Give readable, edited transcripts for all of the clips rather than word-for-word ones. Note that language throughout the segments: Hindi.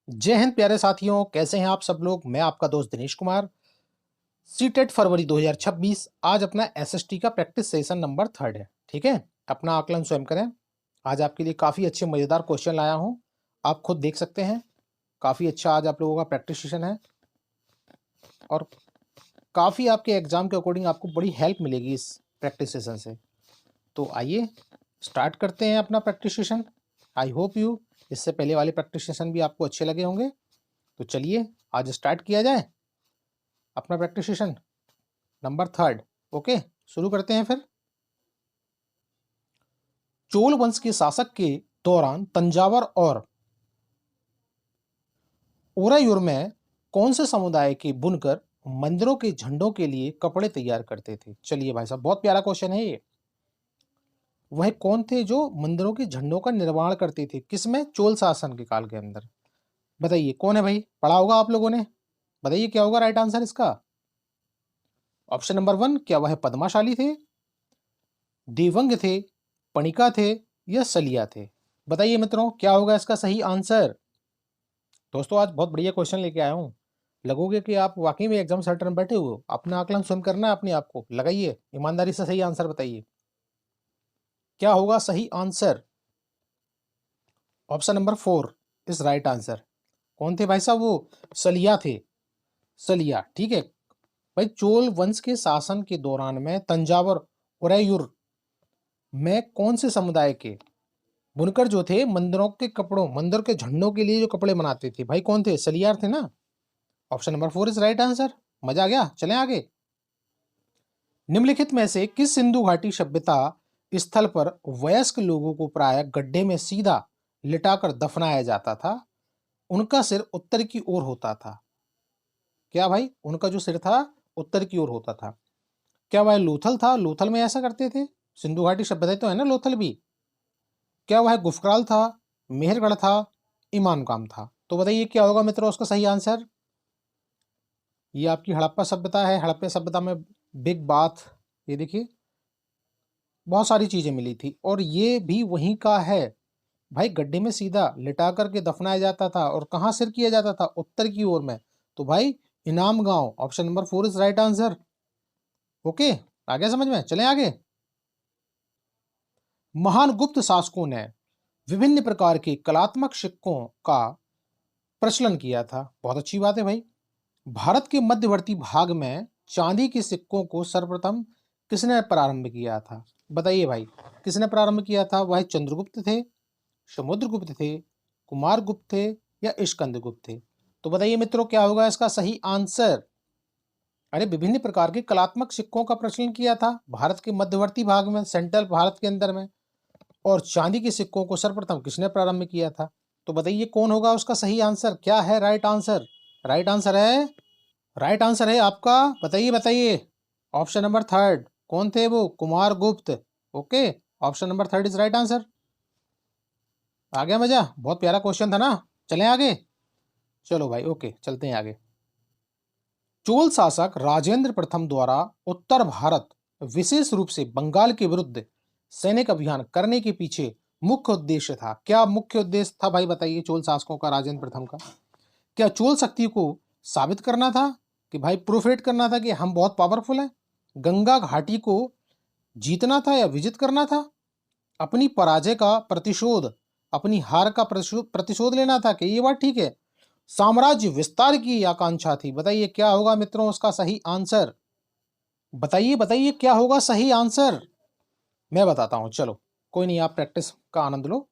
जय हिंद प्यारे साथियों, कैसे हैं आप सब लोग। मैं आपका दोस्त दिनेश कुमार। सीटेट फरवरी 2026 आज अपना एसएसटी का प्रैक्टिस सेशन नंबर 3 है। ठीक है, अपना आकलन स्वयं करें। आज आपके लिए काफ़ी अच्छे मज़ेदार क्वेश्चन लाया हूं, आप खुद देख सकते हैं। काफ़ी अच्छा आज आप लोगों का प्रैक्टिस सेशन है और काफ़ी आपके एग्जाम के अकॉर्डिंग आपको बड़ी हेल्प मिलेगी इस प्रैक्टिस सेशन से। तो आइए स्टार्ट करते हैं अपना practice session. I hope you इससे पहले वाले प्रैक्टिस सेशन भी आपको अच्छे लगे होंगे। तो चलिए आज स्टार्ट किया जाए अपना प्रैक्टिस सेशन नंबर 3। ओके, शुरू करते हैं फिर। चोल वंश के शासक के दौरान तंजावर और ओरायूर में कौन से समुदाय के बुनकर मंदिरों के झंडों के लिए कपड़े तैयार करते थे। चलिए भाई साहब, बहुत प्यारा क्वेश्चन है ये। वह कौन थे जो मंदिरों के झंडों का निर्माण करते थे, किसमें? चोल शासन के काल के अंदर। बताइए कौन है भाई, पढ़ा होगा आप लोगों ने। बताइए क्या होगा राइट आंसर इसका। ऑप्शन नंबर 1, क्या वह पद्माशाली थे, देवंग थे, पणिका थे या सलिया थे। बताइए मित्रों क्या होगा इसका सही आंसर। दोस्तों आज बहुत बढ़िया क्वेश्चन लेके आया हूँ। लगोगे कि आप वाकई में एग्जाम सेंटर में बैठे हो। अपना आकलन स्वयं करना है, अपने आप को लगाइए, ईमानदारी से सही आंसर बताइए क्या होगा सही answer. Option number 4 is right answer. कौन थे भाई साहब वो? सलिया थे। सलिया, ठीक है भाई। चोल वंश के शासन के दौरान में तंजावर उरैयूर में कौन से समुदाय के बुनकर जो थे मंदिरों के कपड़ों, मंदिर के झंडों के लिए जो कपड़े बनाते थे भाई, कौन थे? सलियार थे ना। Option number 4 is right answer. मजा आ गया, चलें आगे। निम्नलिखित में से किस सिंधु घाटी सभ्यता स्थल पर वयस्क लोगों को प्राय गड्ढे में सीधा लिटाकर दफनाया जाता था, उनका सिर उत्तर की ओर होता था। क्या भाई, उनका जो सिर था उत्तर की ओर होता था। क्या वह लोथल था? लोथल में ऐसा करते थे। सिंधु घाटी सभ्यता तो है ना लोथल भी। क्या वह गुफक्राल था, मेहरगढ़ था, इमामगाम था? तो बताइए क्या होगा मित्रों उसका सही आंसर। ये आपकी हड़प्पा सभ्यता है। हड़प्पा सभ्यता में बिग बाथ, ये देखिए बहुत सारी चीजें मिली थी और ये भी वहीं का है भाई। गड्ढे में सीधा लिटा करके दफनाया जाता था और कहाँ सिर किया जाता था? उत्तर की ओर में। तो भाई इनाम गांव, option number 4 is right answer. Okay, आगे समझ में, चलें आगे। महान गुप्त शासकों ने विभिन्न प्रकार के कलात्मक सिक्कों का प्रचलन किया था। बहुत अच्छी बात है भाई। भारत के मध्यवर्ती भाग में चांदी के सिक्कों को सर्वप्रथम किसने प्रारंभ किया था? बताइए भाई किसने प्रारंभ किया था। वह चंद्रगुप्त थे, समुद्रगुप्त थे, कुमारगुप्त थे या स्कंदगुप्त थे? तो बताइए मित्रों क्या होगा इसका सही आंसर। अरे विभिन्न प्रकार के कलात्मक सिक्कों का प्रचलन किया था भारत के मध्यवर्ती भाग में, सेंट्रल भारत के अंदर में। और चांदी के सिक्कों को सर्वप्रथम किसने प्रारंभ किया था? तो बताइए कौन होगा उसका सही आंसर। क्या है राइट आंसर? राइट आंसर है, राइट आंसर है आपका। बताइए बताइए। ऑप्शन नंबर 3 कौन थे वो? Kumar Gupta. Okay, option number 3 is right answer. आ गया मजा? बहुत प्यारा क्वेश्चन था ना। चलें आगे। चलो भाई ओके, चलते हैं आगे। चोल शासक राजेंद्र प्रथम द्वारा उत्तर भारत, विशेष रूप से बंगाल के विरुद्ध सैनिक अभियान करने के पीछे मुख्य उद्देश्य था। क्या मुख्य उद्देश्य था भाई बताइए चोल शासकों का, राजेंद्र प्रथम का? क्या चोल शक्ति को साबित करना था कि भाई प्रूफरेट करना था कि हम बहुत पावरफुल हैं? गंगा घाटी को जीतना था या विजित करना था? अपनी पराजय का प्रतिशोध, अपनी हार का प्रतिशोध लेना था कि ये बात ठीक है? साम्राज्य विस्तार की आकांक्षा थी? बताइए क्या होगा मित्रों उसका सही आंसर। बताइए बताइए क्या होगा सही आंसर। मैं बताता हूं, चलो कोई नहीं, आप प्रैक्टिस का आनंद लो।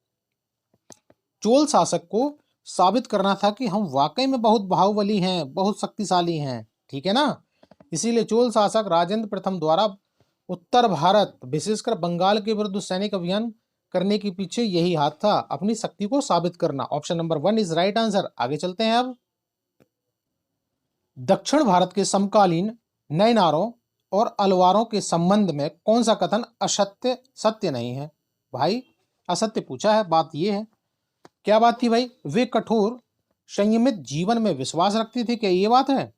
चोल शासक को साबित करना था कि हम वाकई में बहुत बाहुबली हैं, बहुत शक्तिशाली हैं, ठीक है ना। इसीलिए चोल शासक राजेंद्र प्रथम द्वारा उत्तर भारत, विशेषकर बंगाल के विरुद्ध सैनिक अभियान करने के पीछे यही हाथ था, अपनी शक्ति को साबित करना। Option number 1 is right answer. आगे चलते हैं अब। दक्षिण भारत के समकालीन नयनारों और अलवारों के संबंध में कौन सा कथन असत्य सत्य नहीं है? भाई असत्य पूछा है, बात यह है। क्या बात थी भाई? वे कठोर संयमित जीवन में विश्वास रखते थे, क्या ये बात है?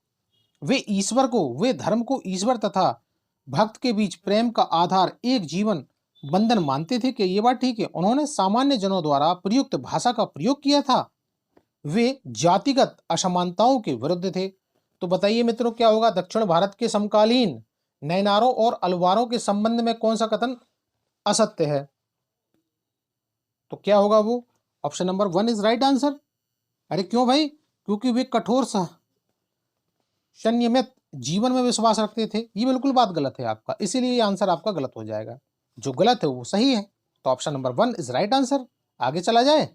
वे धर्म को ईश्वर तथा भक्त के बीच प्रेम का आधार एक जीवन बंधन मानते थे, क्या ये बात ठीक है? उन्होंने सामान्य जनों द्वारा प्रयुक्त भाषा का प्रयोग किया था। वे जातिगत असमानताओं के विरुद्ध थे। तो बताइए मित्रों क्या होगा, दक्षिण भारत के समकालीन नैनारों और अलवारों के संबंध में कौन सा कथन असत्य है? तो क्या होगा वो? Option number 1 is right answer. अरे क्यों भाई? क्योंकि वे कठोर संयमित जीवन में विश्वास रखते थे। ये बिल्कुल बात गलत है आपका, इसीलिए ये आंसर आपका गलत हो जाएगा। जो गलत है वो सही है, तो option number 1 is right answer. आगे चला जाए।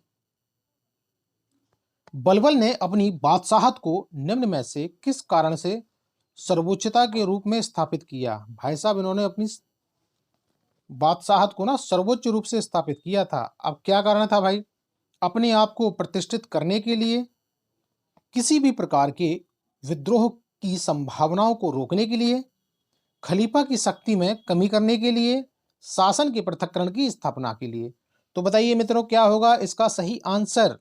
बलबल ने अपनी बादशाहत को निम्न में से किस कारण से सर्वोच्चता के रूप में स्थापित किया? भाई साहब इन्होंने अपनी बादशाहत को ना सर्वोच्च रूप से स्थापित किया था। अब क्या कारण था भाई? अपने आप को प्रतिष्ठित करने के लिए, किसी भी प्रकार के विद्रोह की संभावनाओं को रोकने के लिए, खलीफा की शक्ति में कमी करने के लिए, शासन के पृथक्करण की स्थापना के लिए। तो बताइए मित्रों क्या होगा इसका सही आंसर?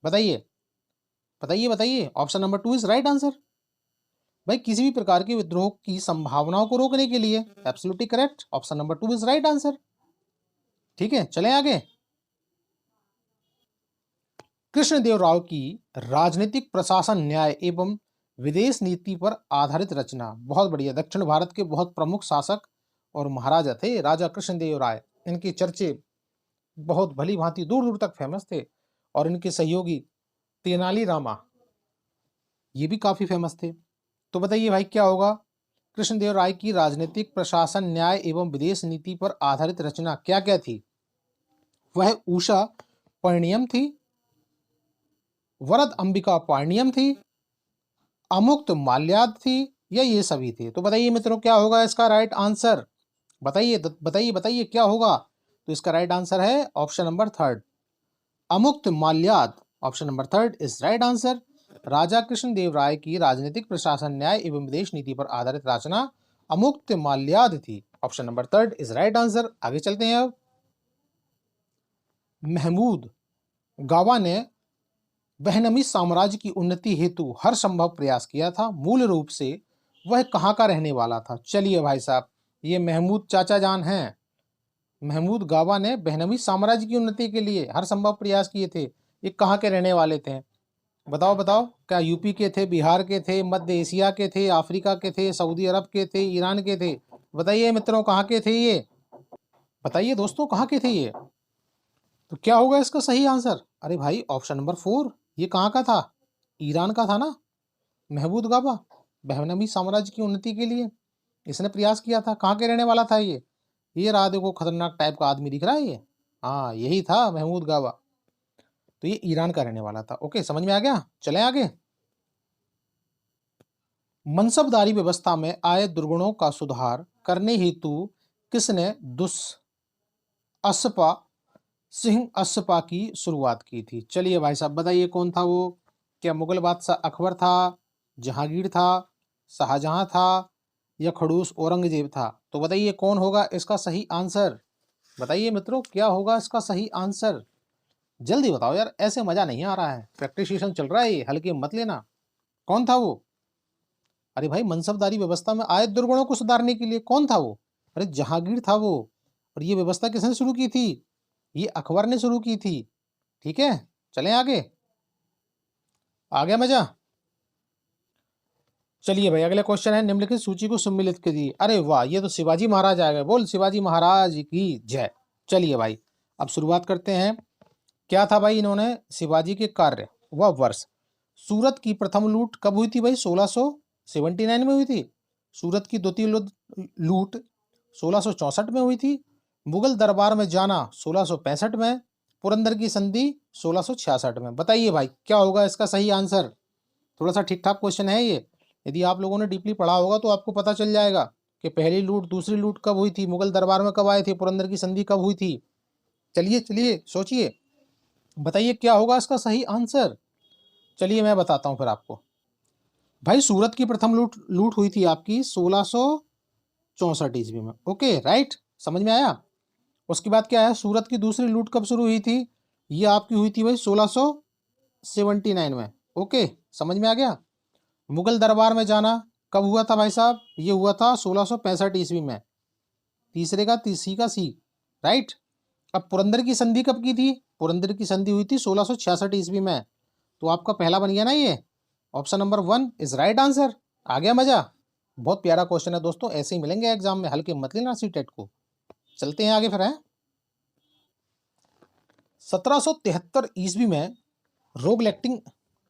बताइए बताइए बताइए। Option number 2 is right answer. भाई किसी भी प्रकार के विद्रोह की संभावनाओं को रोकने के लिए, absolutely correct. Option number 2 is right answer. ठीक है, चलें आगे। कृष्णदेवराय की राजनीतिक प्रशासन न्याय एवं विदेश नीति पर आधारित रचना। बहुत बढ़िया, दक्षिण भारत के बहुत प्रमुख शासक और महाराजा थे राजा कृष्णदेव राय। इनके चर्चे बहुत भली भांति दूर दूर तक फेमस थे, और इनके सहयोगी तेनाली रामा ये भी काफी फेमस थे। तो बताइए भाई क्या होगा? कृष्णदेव राय की राजनीतिक प्रशासन न्याय एवं विदेश नीति पर आधारित रचना क्या क्या थी? वह उषा परिणयम थी, वरद अंबिका पाणियम थी, अमुक्त माल्याद थी, या ये सभी थे? तो बताइए मित्रों क्या होगा इसका राइट आंसर? बताइए बताइए बताइए क्या होगा? तो इसका राइट आंसर है option number 3, Amuktamalyada. Option number 3 is right answer. राजा कृष्णदेव राय की राजनीतिक प्रशासन न्याय एवं विदेश नीति पर आधारित रचना अमुक्त माल्याद थी। Option number 3 is right answer. आगे चलते हैं अब। महमूद गावा ने बहनमी साम्राज्य की उन्नति हेतु हर संभव प्रयास किया था। मूल रूप से वह कहाँ का रहने वाला था? चलिए भाई साहब, ये महमूद चाचा जान हैं। महमूद गावा ने बहनमी साम्राज्य की उन्नति के लिए हर संभव प्रयास किए थे। ये कहाँ के रहने वाले थे? बताओ बताओ। क्या यूपी के थे, बिहार के थे, मध्य एशिया के थे, अफ्रीका के थे, सऊदी अरब के थे, ईरान के थे? बताइए मित्रों कहाँ के थे ये? बताइए दोस्तों कहाँ के थे ये? तो क्या होगा इसका सही आंसर? अरे भाई ऑप्शन नंबर 4, ये कहाँ का था? ईरान का था ना। महमूद गाबा बहमनी साम्राज्य की उन्नति के लिए इसने प्रयास किया था। कहाँ के रहने वाला था ये रहा देखो, खतरनाक टाइप का आदमी दिख रहा है ये। हाँ यही था महमूद गाबा। तो ये ईरान का रहने वाला था। ओके, समझ में आ गया। चलें आगे। मनसबदारी व्यवस्था में आए दुर्गुणों का सुधार करने हेतु किसने असपा सिंह असपा की शुरुआत की थी? चलिए भाई साहब बताइए कौन था वो? क्या मुगल बादशाह अकबर था, जहांगीर था, शाहजहां था, या खड़ूस औरंगजेब था? तो बताइए कौन होगा इसका सही आंसर? बताइए मित्रों क्या होगा इसका सही आंसर? जल्दी बताओ यार, ऐसे मजा नहीं आ रहा है। प्रैक्टिस सेशन चल रहा है, ये हल्के मत लेना। कौन था वो? अरे भाई मनसबदारी व्यवस्था में आए दुर्गुणों को सुधारने के लिए कौन था वो? अरे जहांगीर था वो। और ये व्यवस्था किसने शुरू की थी? ये अकबर ने शुरू की थी। ठीक है, चलें आगे। आ गया मजा? चलिए भाई अगला क्वेश्चन है, निम्नलिखित सूची को सम्मिलित कीजिए। अरे वाह, ये तो शिवाजी महाराज आ गए। बोल शिवाजी महाराज की जय। चलिए भाई अब शुरुआत करते हैं। क्या था भाई इन्होंने शिवाजी के कार्य व वर्ष? सूरत की प्रथम लूट कब हुई थी भाई? 1679 में हुई थी। सूरत की द्वितीय लूट 1664 में हुई थी। मुगल दरबार में जाना 1665 में। पुरंदर की संधि 1666 में। बताइए भाई क्या होगा इसका सही आंसर? थोड़ा सा ठीक ठाक क्वेश्चन है ये। यदि आप लोगों ने डीपली पढ़ा होगा तो आपको पता चल जाएगा कि पहली लूट दूसरी लूट कब हुई थी, मुगल दरबार में कब आए थे, पुरंदर की संधि कब हुई थी। चलिए चलिए सोचिए, बताइए क्या होगा इसका सही आंसर? चलिए मैं बताता हूं फिर आपको। भाई सूरत की प्रथम लूट हुई थी आपकी 1664 ईस्वी में। ओके राइट, समझ में आया। उसके बाद क्या है, सूरत की दूसरी लूट कब शुरू हुई थी? ये आपकी हुई थी भाई 1679 में। ओके, समझ में आ गया। मुगल दरबार में जाना कब हुआ था भाई साहब? ये हुआ था 1665 ईस्वी में। तीसरे का तीसरी का सी, राइट। अब पुरंदर की संधि कब की थी? पुरंदर की संधि हुई थी 1666 ईस्वी में। तो आपका पहला बन गया ना ये, option number 1 is right answer. आ गया मजा? बहुत प्यारा क्वेश्चन है दोस्तों, ऐसे ही मिलेंगे एग्जाम में, हल्के मत लेना सीटेट को। चलते हैं आगे फिर है। 1773 ईस्वी में रोगलेक्टिंग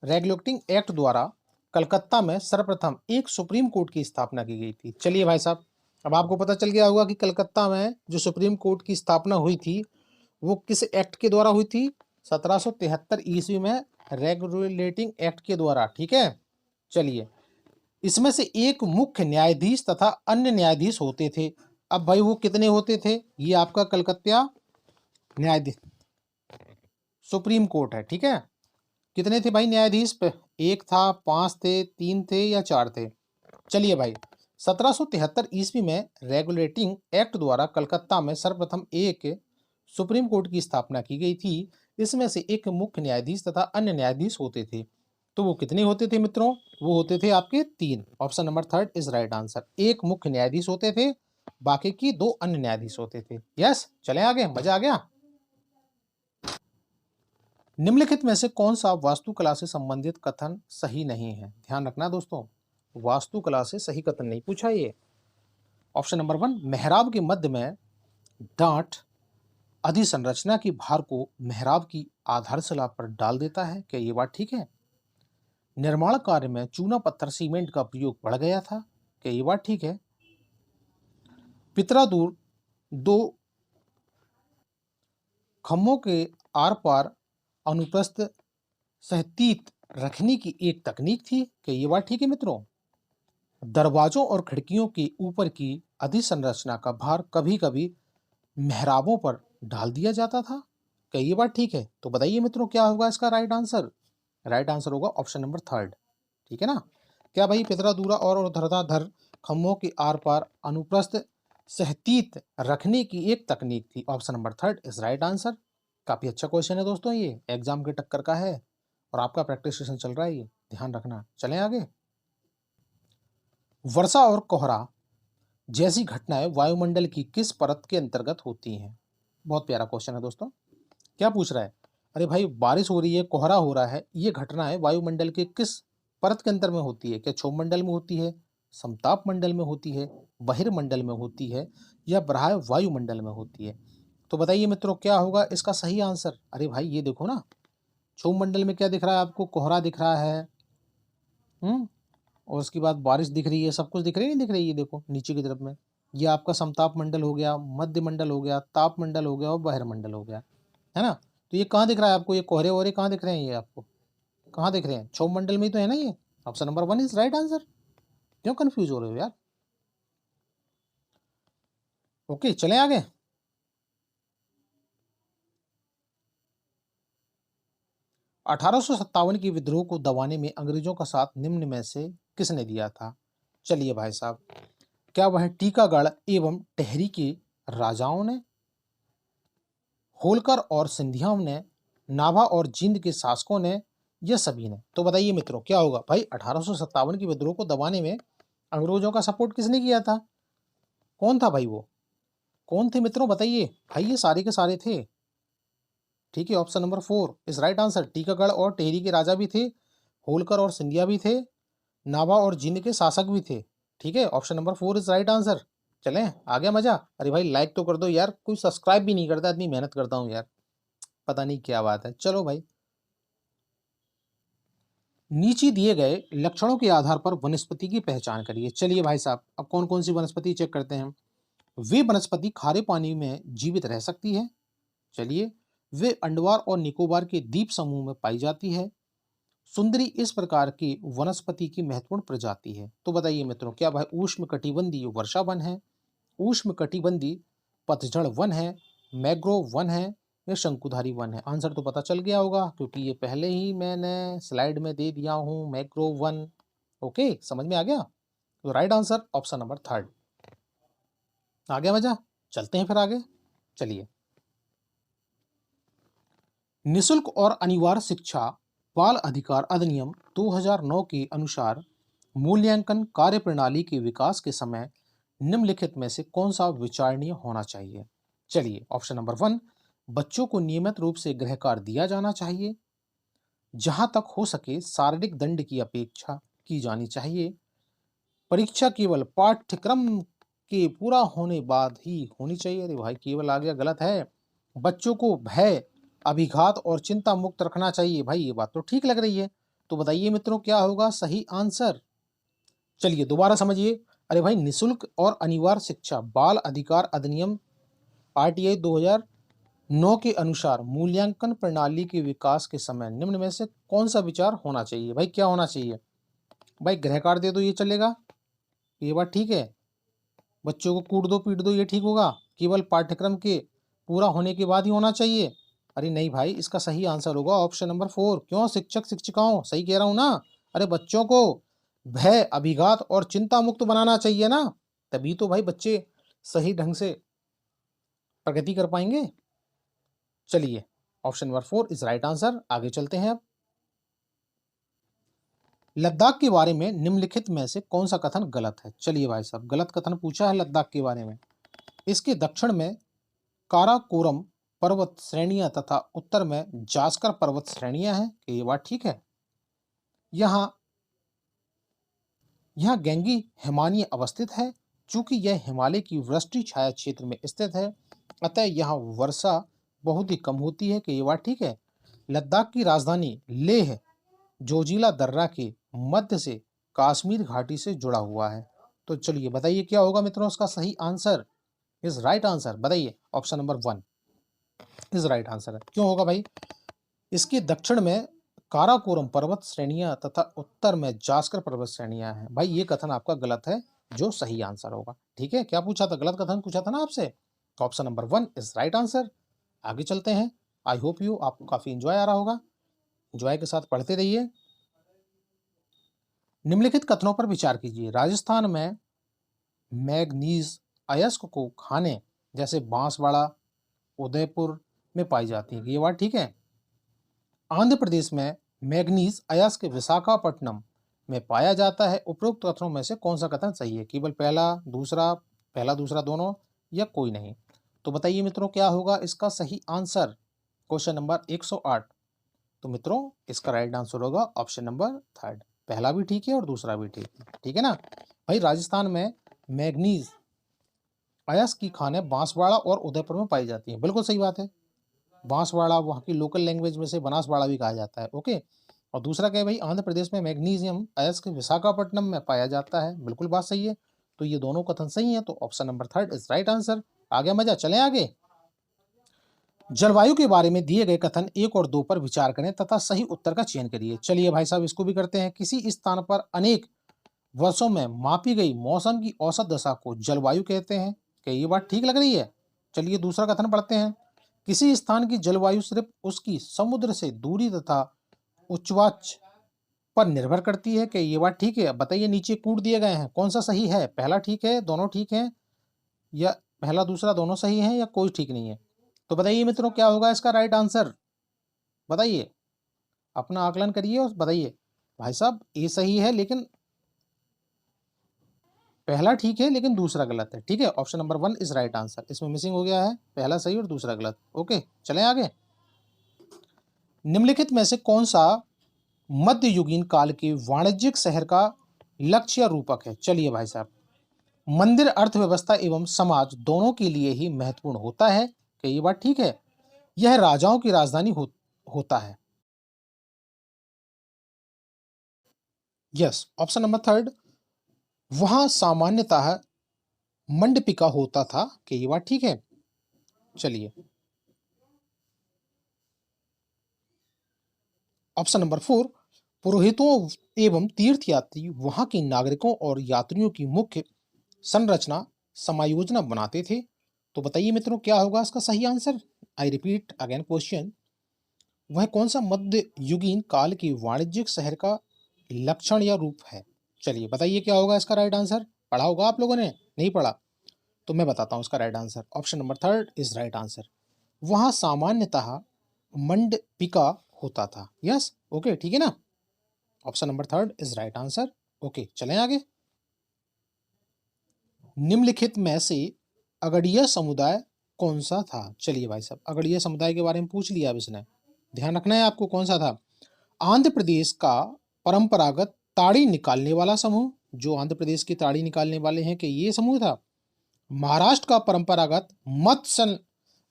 रेगुलेटिंग एक्ट द्वारा कलकत्ता में सर्वप्रथम एक सुप्रीम कोर्ट की स्थापना की गई थी। चलिए भाई साहब, अब आपको पता चल गया होगा कि कलकत्ता में जो सुप्रीम कोर्ट की स्थापना हुई थी वो किस एक्ट के द्वारा हुई थी? 1773 ईस्वी में रेगुलेटिंग एक्ट के द्वारा। ठीक है, चलिए, इसमें से एक मुख्य न्यायाधीश तथा अन्य न्यायाधीश होते थे। अब भाई वो कितने होते थे? ये आपका कलकत्ता न्यायाधीश सुप्रीम कोर्ट है। ठीक है, कितने थे भाई न्यायाधीश पे? एक था, पांच थे, तीन थे या चार थे? चलिए भाई, 1773 ईस्वी में रेगुलेटिंग एक्ट द्वारा कलकत्ता में सर्वप्रथम एक सुप्रीम कोर्ट की स्थापना की गई थी। इसमें से एक मुख्य न्यायाधीश तथा अन्य न्यायाधीश होते थे। तो वो कितने होते थे मित्रों? वो होते थे आपके 3। Option number 3 is right answer. एक मुख्य न्यायाधीश होते थे, बाकी की 2 अन्य न्यायाधीश होते थे। यस, चले आगे, मजा आ गया। निम्नलिखित में से कौन सा वास्तुकला से संबंधित कथन सही नहीं है? ध्यान रखना दोस्तों, वास्तुकला से सही कथन नहीं पूछा ये। ऑप्शन नंबर 1, मेहराब के मध्य में डांट अधिसंरचना की भार को मेहराब की आधारशिला पर डाल देता है। क्या ये बात ठीक है? निर्माण कार्य में चूना पत्थर सीमेंट का प्रयोग बढ़ गया था। क्या ये बात ठीक है? पितरादूर दो खम्भों के आर पार अनुप्रस्थ सहतीत रखने की एक तकनीक थी। क्या ये बात ठीक है मित्रों? दरवाजों और खिड़कियों के ऊपर की अधिसंरचना का भार कभी कभी मेहराबों पर डाल दिया जाता था। क्या ये बात ठीक है? तो बताइए मित्रों, क्या होगा इसका राइट आंसर? राइट आंसर होगा ऑप्शन नंबर 3। ठीक है ना? क्या भाई पितरादूरा और धराधार खम्भों के आर पार अनुप्रस्थ सहतीत रखने की एक तकनीक थी। Option number 3 is right answer. काफी अच्छा क्वेश्चन है दोस्तों, ये एग्जाम के टक्कर का है और आपका प्रैक्टिस सेशन चल रहा है, ये ध्यान रखना। चलें आगे। वर्षा और कोहरा जैसी घटनाएं वायुमंडल की किस परत के अंतर्गत होती हैं? बहुत प्यारा क्वेश्चन है दोस्तों। क्या पूछ रहा है? अरे भाई, बारिश हो रही है, कोहरा हो रहा है, ये घटनाएं वायुमंडल के किस परत के अंतर में होती है? क्या क्षोभमंडल में होती है, समताप मंडल में होती है, बहिर्मंडल में होती है या बाह्य वायुमंडल में होती है? तो बताइए मित्रों, क्या होगा इसका सही आंसर? अरे भाई ये देखो ना, क्षोभमंडल में क्या दिख रहा है आपको? कोहरा दिख रहा है, और उसके बाद बारिश दिख रही है, सब कुछ दिख रही है, नहीं दिख रही है? ये देखो नीचे की तरफ में, ये आपका समताप मंडल हो गया, मध्य मंडल हो गया, ताप मंडल हो गया और बहिर्मंडल हो गया, है ना? तो ये कहाँ दिख रहा है आपको? ये कोहरे वोहरे कहाँ दिख रहे हैं? ये आपको कहाँ दिख रहे हैं? क्षोभ मंडल में ही तो है ना ये। Option number 1 is right answer. क्यों कंफ्यूज हो रहे हो यार? ओके, चलें आगे। 1857 की विद्रोह को दबाने में अंग्रेजों का साथ निम्न में से किसने दिया था? चलिए भाई साहब, क्या वह टीकागढ़ एवं टेहरी के राजाओं ने, होलकर और सिंधिया ने, नाभा और जींद के शासकों ने, या सभी ने? तो बताइए मित्रों, क्या होगा भाई? 1857 की विद्रोह को दबाने में अंग्रेजों का सपोर्ट किसने किया था? कौन था भाई वो? कौन थे मित्रों बताइए? भाई ये सारे के सारे थे। ठीक है, option number 4 is right answer. टीकागढ़ और टेहरी के राजा भी थे, होलकर और सिंधिया भी थे, नाभा और जींद के शासक भी थे। ठीक है, option number 4 is right answer. चलें, आ गया मजा? अरे भाई लाइक तो कर दो यार, कोई सब्सक्राइब भी नहीं करता, इतनी मेहनत करता हूँ यार, पता नहीं क्या बात है। चलो भाई, नीचे दिए गए लक्षणों के आधार पर वनस्पति की पहचान करिए। चलिए भाई साहब, अब कौन कौन सी वनस्पति चेक करते हैं। वे वनस्पति खारे पानी में जीवित रह सकती है। चलिए, वे अंडमान और निकोबार के द्वीप समूह में पाई जाती है। सुंदरी इस प्रकार की वनस्पति की महत्वपूर्ण प्रजाति है। तो बताइए मित्रों, क्या भाई उष्ण कटिबंधीय वर्षा वन है, उष्ण कटिबंधीय पतझड़ वन है, मैग्रोव वन है या शंकुधारी वन है? आंसर तो पता चल गया होगा क्योंकि ये पहले ही मैंने स्लाइड में दे दिया हूं, मैग्रोव वन। ओके, समझ में आ गया? तो राइट आंसर ऑप्शन नंबर 3। आ गया मजा? चलते हैं फिर आगे। चलिए, निशुल्क और अनिवार्य शिक्षा बाल अधिकार अधिनियम 2009 के अनुसार मूल्यांकन कार्यप्रणाली के विकास के समय निम्नलिखित में से कौन सा विचारणीय होना चाहिए? चलिए, ऑप्शन नंबर 1, बच्चों को नियमित रूप से गृह कार्य दिया जाना चाहिए। जहां तक हो सके शारीरिक दंड की अपेक्षा की जानी चाहिए। परीक्षा केवल पाठ्यक्रम के पूरा होने बाद ही होनी चाहिए। अरे भाई केवल आ गया, गलत है। बच्चों को भय, अभिघात और चिंता मुक्त रखना चाहिए। भाई ये बात तो ठीक लग रही है। तो बताइए मित्रों क्या होगा सही आंसर। चलिए दोबारा समझिए। अरे भाई निशुल्क और अनिवार्य शिक्षा बाल अधिकार अधिनियम आरटीआई 2009 के अनुसार मूल्यांकन प्रणाली के विकास के समय निम्न में से कौन सा विचार होना चाहिए। भाई क्या होना चाहिए। भाई गृह कार्य दे दो ये चलेगा, ये बात ठीक है। बच्चों को कूट दो पीट दो ये ठीक होगा। केवल पाठ्यक्रम के पूरा होने के बाद ही होना चाहिए। अरे नहीं भाई, इसका सही आंसर होगा ऑप्शन नंबर 4। क्यों, शिक्षक शिक्षिकाओं, सही कह रहा हूं ना। अरे बच्चों को भय, अभिघात और चिंता मुक्त बनाना चाहिए ना, तभी तो भाई बच्चे सही ढंग से प्रगति कर पाएंगे। चलिए option number 4 is right answer. आगे चलते हैं अब। लद्दाख के बारे में निम्नलिखित में से कौन सा कथन गलत है। चलिए भाई साहब, गलत कथन पूछा है लद्दाख के बारे में। इसके दक्षिण में काराकोरम पर्वत श्रेणियां तथा उत्तर में जास्कर पर्वत श्रेणियां हैं। ये बात ठीक है। यहाँ यहाँ गैंगी हिमानी अवस्थित है। चूंकि यह हिमालय की वृष्टि छाया क्षेत्र में स्थित है, अतः यहाँ वर्षा बहुत ही कम होती है। कि ये बात ठीक है। लद्दाख की राजधानी लेह जोजिला दर्रा के मध्य से कश्मीर घाटी से जुड़ा हुआ है। तो चलिए बताइए क्या होगा मित्रों उसका सही आंसर। इज राइट आंसर बताइए। Option number 1 is right answer है। क्यों होगा भाई। इसके दक्षिण में काराकोरम पर्वत श्रेणियां तथा उत्तर में जास्कर पर्वत श्रेणियां हैं। भाई ये कथन आपका गलत है, जो सही आंसर होगा। ठीक है, क्या पूछा था, गलत कथन पूछा था ना आपसे। Option number 1 is right answer. आगे चलते हैं। आई होप यू आपको काफी एंजॉय आ रहा होगा। एंजॉय के साथ पढ़ते रहिए। निम्नलिखित कथनों पर विचार कीजिए। राजस्थान में मैग्नीज अयस्क को खाने जैसे बांसवाड़ा, उदयपुर में पाई जाती है। ये बात ठीक है। आंध्र प्रदेश में मैग्नीज अयस्क विशाखापट्टनम में पाया जाता है। उपरोक्त कथनों में से कौन सा कथन सही है। केवल पहला दूसरा दोनों, या कोई नहीं। तो बताइए मित्रों क्या होगा इसका सही आंसर। Question number 108। तो मित्रों इसका राइट आंसर होगा ऑप्शन नंबर 3। पहला भी ठीक है और दूसरा भी ठीक है। ठीक है ना भाई। राजस्थान में मैग्नीज अयस्क की खाने बांसवाड़ा और उदयपुर में पाई जाती है। बिल्कुल सही बात है। बांसवाड़ा वहाँ की लोकल लैंग्वेज में से बनासवाड़ा भी कहा जाता है। ओके। और दूसरा क्या है भाई, आंध्र प्रदेश में मैग्नीशियम अयस्क विशाखापट्टनम में पाया जाता है। बिल्कुल बात सही है। तो ये दोनों कथन सही है। तो option number 3 is right answer. आ गया मजा। चलें आगे। जलवायु के बारे में दिए गए कथन 1 और 2 पर विचार करें तथा सही उत्तर का चयन करिए। चलिए भाई साहब इसको भी करते हैं। किसी स्थान पर अनेक वर्षों में मापी गई मौसम की औसत दशा को जलवायु कहते हैं। क्या ये बात ठीक लग रही है। चलिए दूसरा कथन पढ़ते हैं। किसी स्थान की जलवायु सिर्फ उसकी समुद्र से दूरी तथा उच्चवाच पर निर्भर करती है। कि ये बात ठीक है। बताइए नीचे कूट दिए गए हैं कौन सा सही है। पहला ठीक है, दोनों ठीक है, या पहला दूसरा दोनों सही है, या कोई ठीक नहीं है। तो बताइए मित्रों क्या होगा इसका राइट आंसर। बताइए, अपना आकलन करिए और बताइए। भाई साहब ये सही है, लेकिन पहला ठीक है लेकिन दूसरा गलत है। ठीक है, option number 1 is right answer. इसमें मिसिंग हो गया है, पहला सही और दूसरा गलत। ओके चलें आगे। निम्नलिखित में से कौन सा मध्ययुगीन काल के वाणिज्यिक शहर का लक्ष्य या रूपक है। चलिए भाई साहब, मंदिर अर्थव्यवस्था एवं समाज दोनों के लिए ही महत्वपूर्ण होता है। क्या ये बात ठीक है। यह राजाओं की राजधानी होता है। यस, ऑप्शन नंबर 3 वहां सामान्यतः मंडपिका होता था। कि ये बात ठीक है। चलिए ऑप्शन नंबर 4 पुरोहितों एवं तीर्थयात्री वहां के नागरिकों और यात्रियों की मुख्य संरचना समायोजना बनाते थे। तो बताइए मित्रों क्या होगा इसका सही answer. I repeat again question. वह कौन सा मध्य युगीन काल के वाणिज्यिक शहर का लक्षण या रूप है। चलिए बताइए क्या होगा इसका राइट आंसर। पढ़ा होगा आप लोगों ने, नहीं पढ़ा तो मैं बताता हूं इसका right answer. Option number 3 is right answer. वहां सामान्यतः मंडपिका होता था। यस ओके ठीक है ना। Option number 3 is right answer. Okay चलें आगे। निम्नलिखित में से अगड़िया समुदाय कौन सा था। चलिए भाई साहब, अगड़िया समुदाय के बारे में पूछ लिया अब इसने, ध्यान रखना है आपको कौन सा था। आंध्र प्रदेश का परंपरागत ताड़ी निकालने वाला समूह, जो आंध्र प्रदेश की ताड़ी निकालने वाले हैं, कि ये समूह था। महाराष्ट्र का परंपरागत मत्स्य,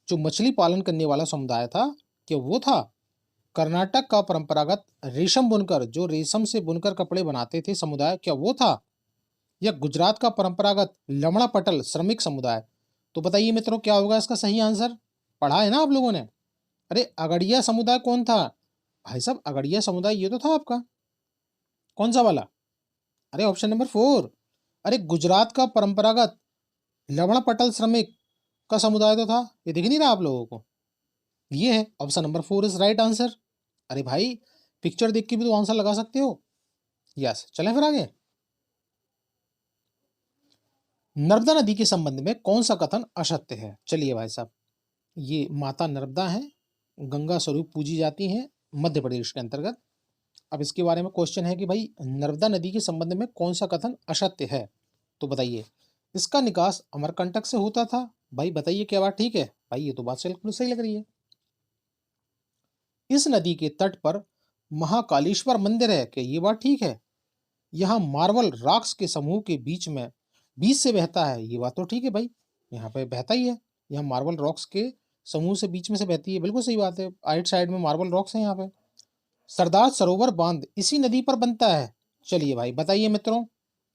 जो मछली पालन करने वाला समुदाय था, कि वो था। कर्नाटक का परंपरागत रेशम बुनकर, जो रेशम से बुनकर कपड़े बनाते थे समुदाय, क्या वो था। या गुजरात का परंपरागत लमड़ा पटल श्रमिक समुदाय। तो बताइए मित्रों, क्या होगा इसका सही आंसर। पढ़ा है ना आप लोगों ने। अरे अगड़िया समुदाय कौन था भाई साहब, अगड़िया समुदाय ये तो था आपका। कौन सा वाला। अरे ऑप्शन नंबर 4। अरे गुजरात का परंपरागत लवण पटल श्रमिक का समुदाय तो था, ये दिख नहीं रहा आप लोगों को। ये है option number 4 is right answer. अरे भाई, पिक्चर देख के भी तो आंसर लगा सकते हो। यस, चलें फिर आगे। नर्मदा नदी के संबंध में कौन सा कथन असत्य है। चलिए भाई साहब, ये माता नर्मदा है, गंगा स्वरूप पूजी जाती हैं मध्य प्रदेश के अंतर्गत। अब इसके बारे में क्वेश्चन है कि भाई नर्मदा नदी के संबंध में कौन सा कथन असत्य है। तो बताइए, इसका निकास अमरकंटक से होता था। भाई बताइए, क्या बात ठीक है। भाई ये तो बात बिल्कुल सही लग रही है। इस नदी के तट पर महाकालेश्वर मंदिर है, कि ये बात ठीक है। यहाँ मार्बल रॉक्स के समूह के बीच से बहता है, ये बात तो ठीक है भाई। यहाँ पे बहता ही है, यहाँ मार्बल रॉक्स के समूह से बीच में से बहती है, बिल्कुल सही बात है। राइट साइड में मार्बल रॉक्स है यहाँ पे। सरदार सरोवर बांध इसी नदी पर बनता है। चलिए भाई बताइए मित्रों,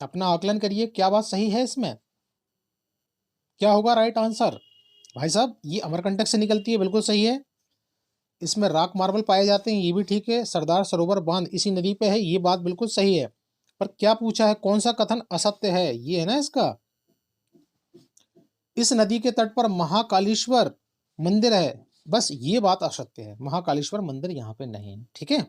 अपना आकलन करिए, क्या बात सही है इसमें। क्या होगा राइट आंसर। भाई साहब, ये अमरकंटक से निकलती है, बिल्कुल सही है। इसमें रॉक मार्बल पाए जाते हैं, ये भी ठीक है। सरदार सरोवर बांध इसी नदी पे है, ये बात बिल्कुल सही है। पर क्या पूछा है, कौन सा कथन असत्य है, ये है ना इसका। इस नदी के तट पर महाकालेश्वर मंदिर है, बस ये बात असत्य है। महाकालेश्वर मंदिर यहाँ पे नहीं है, ठीक है।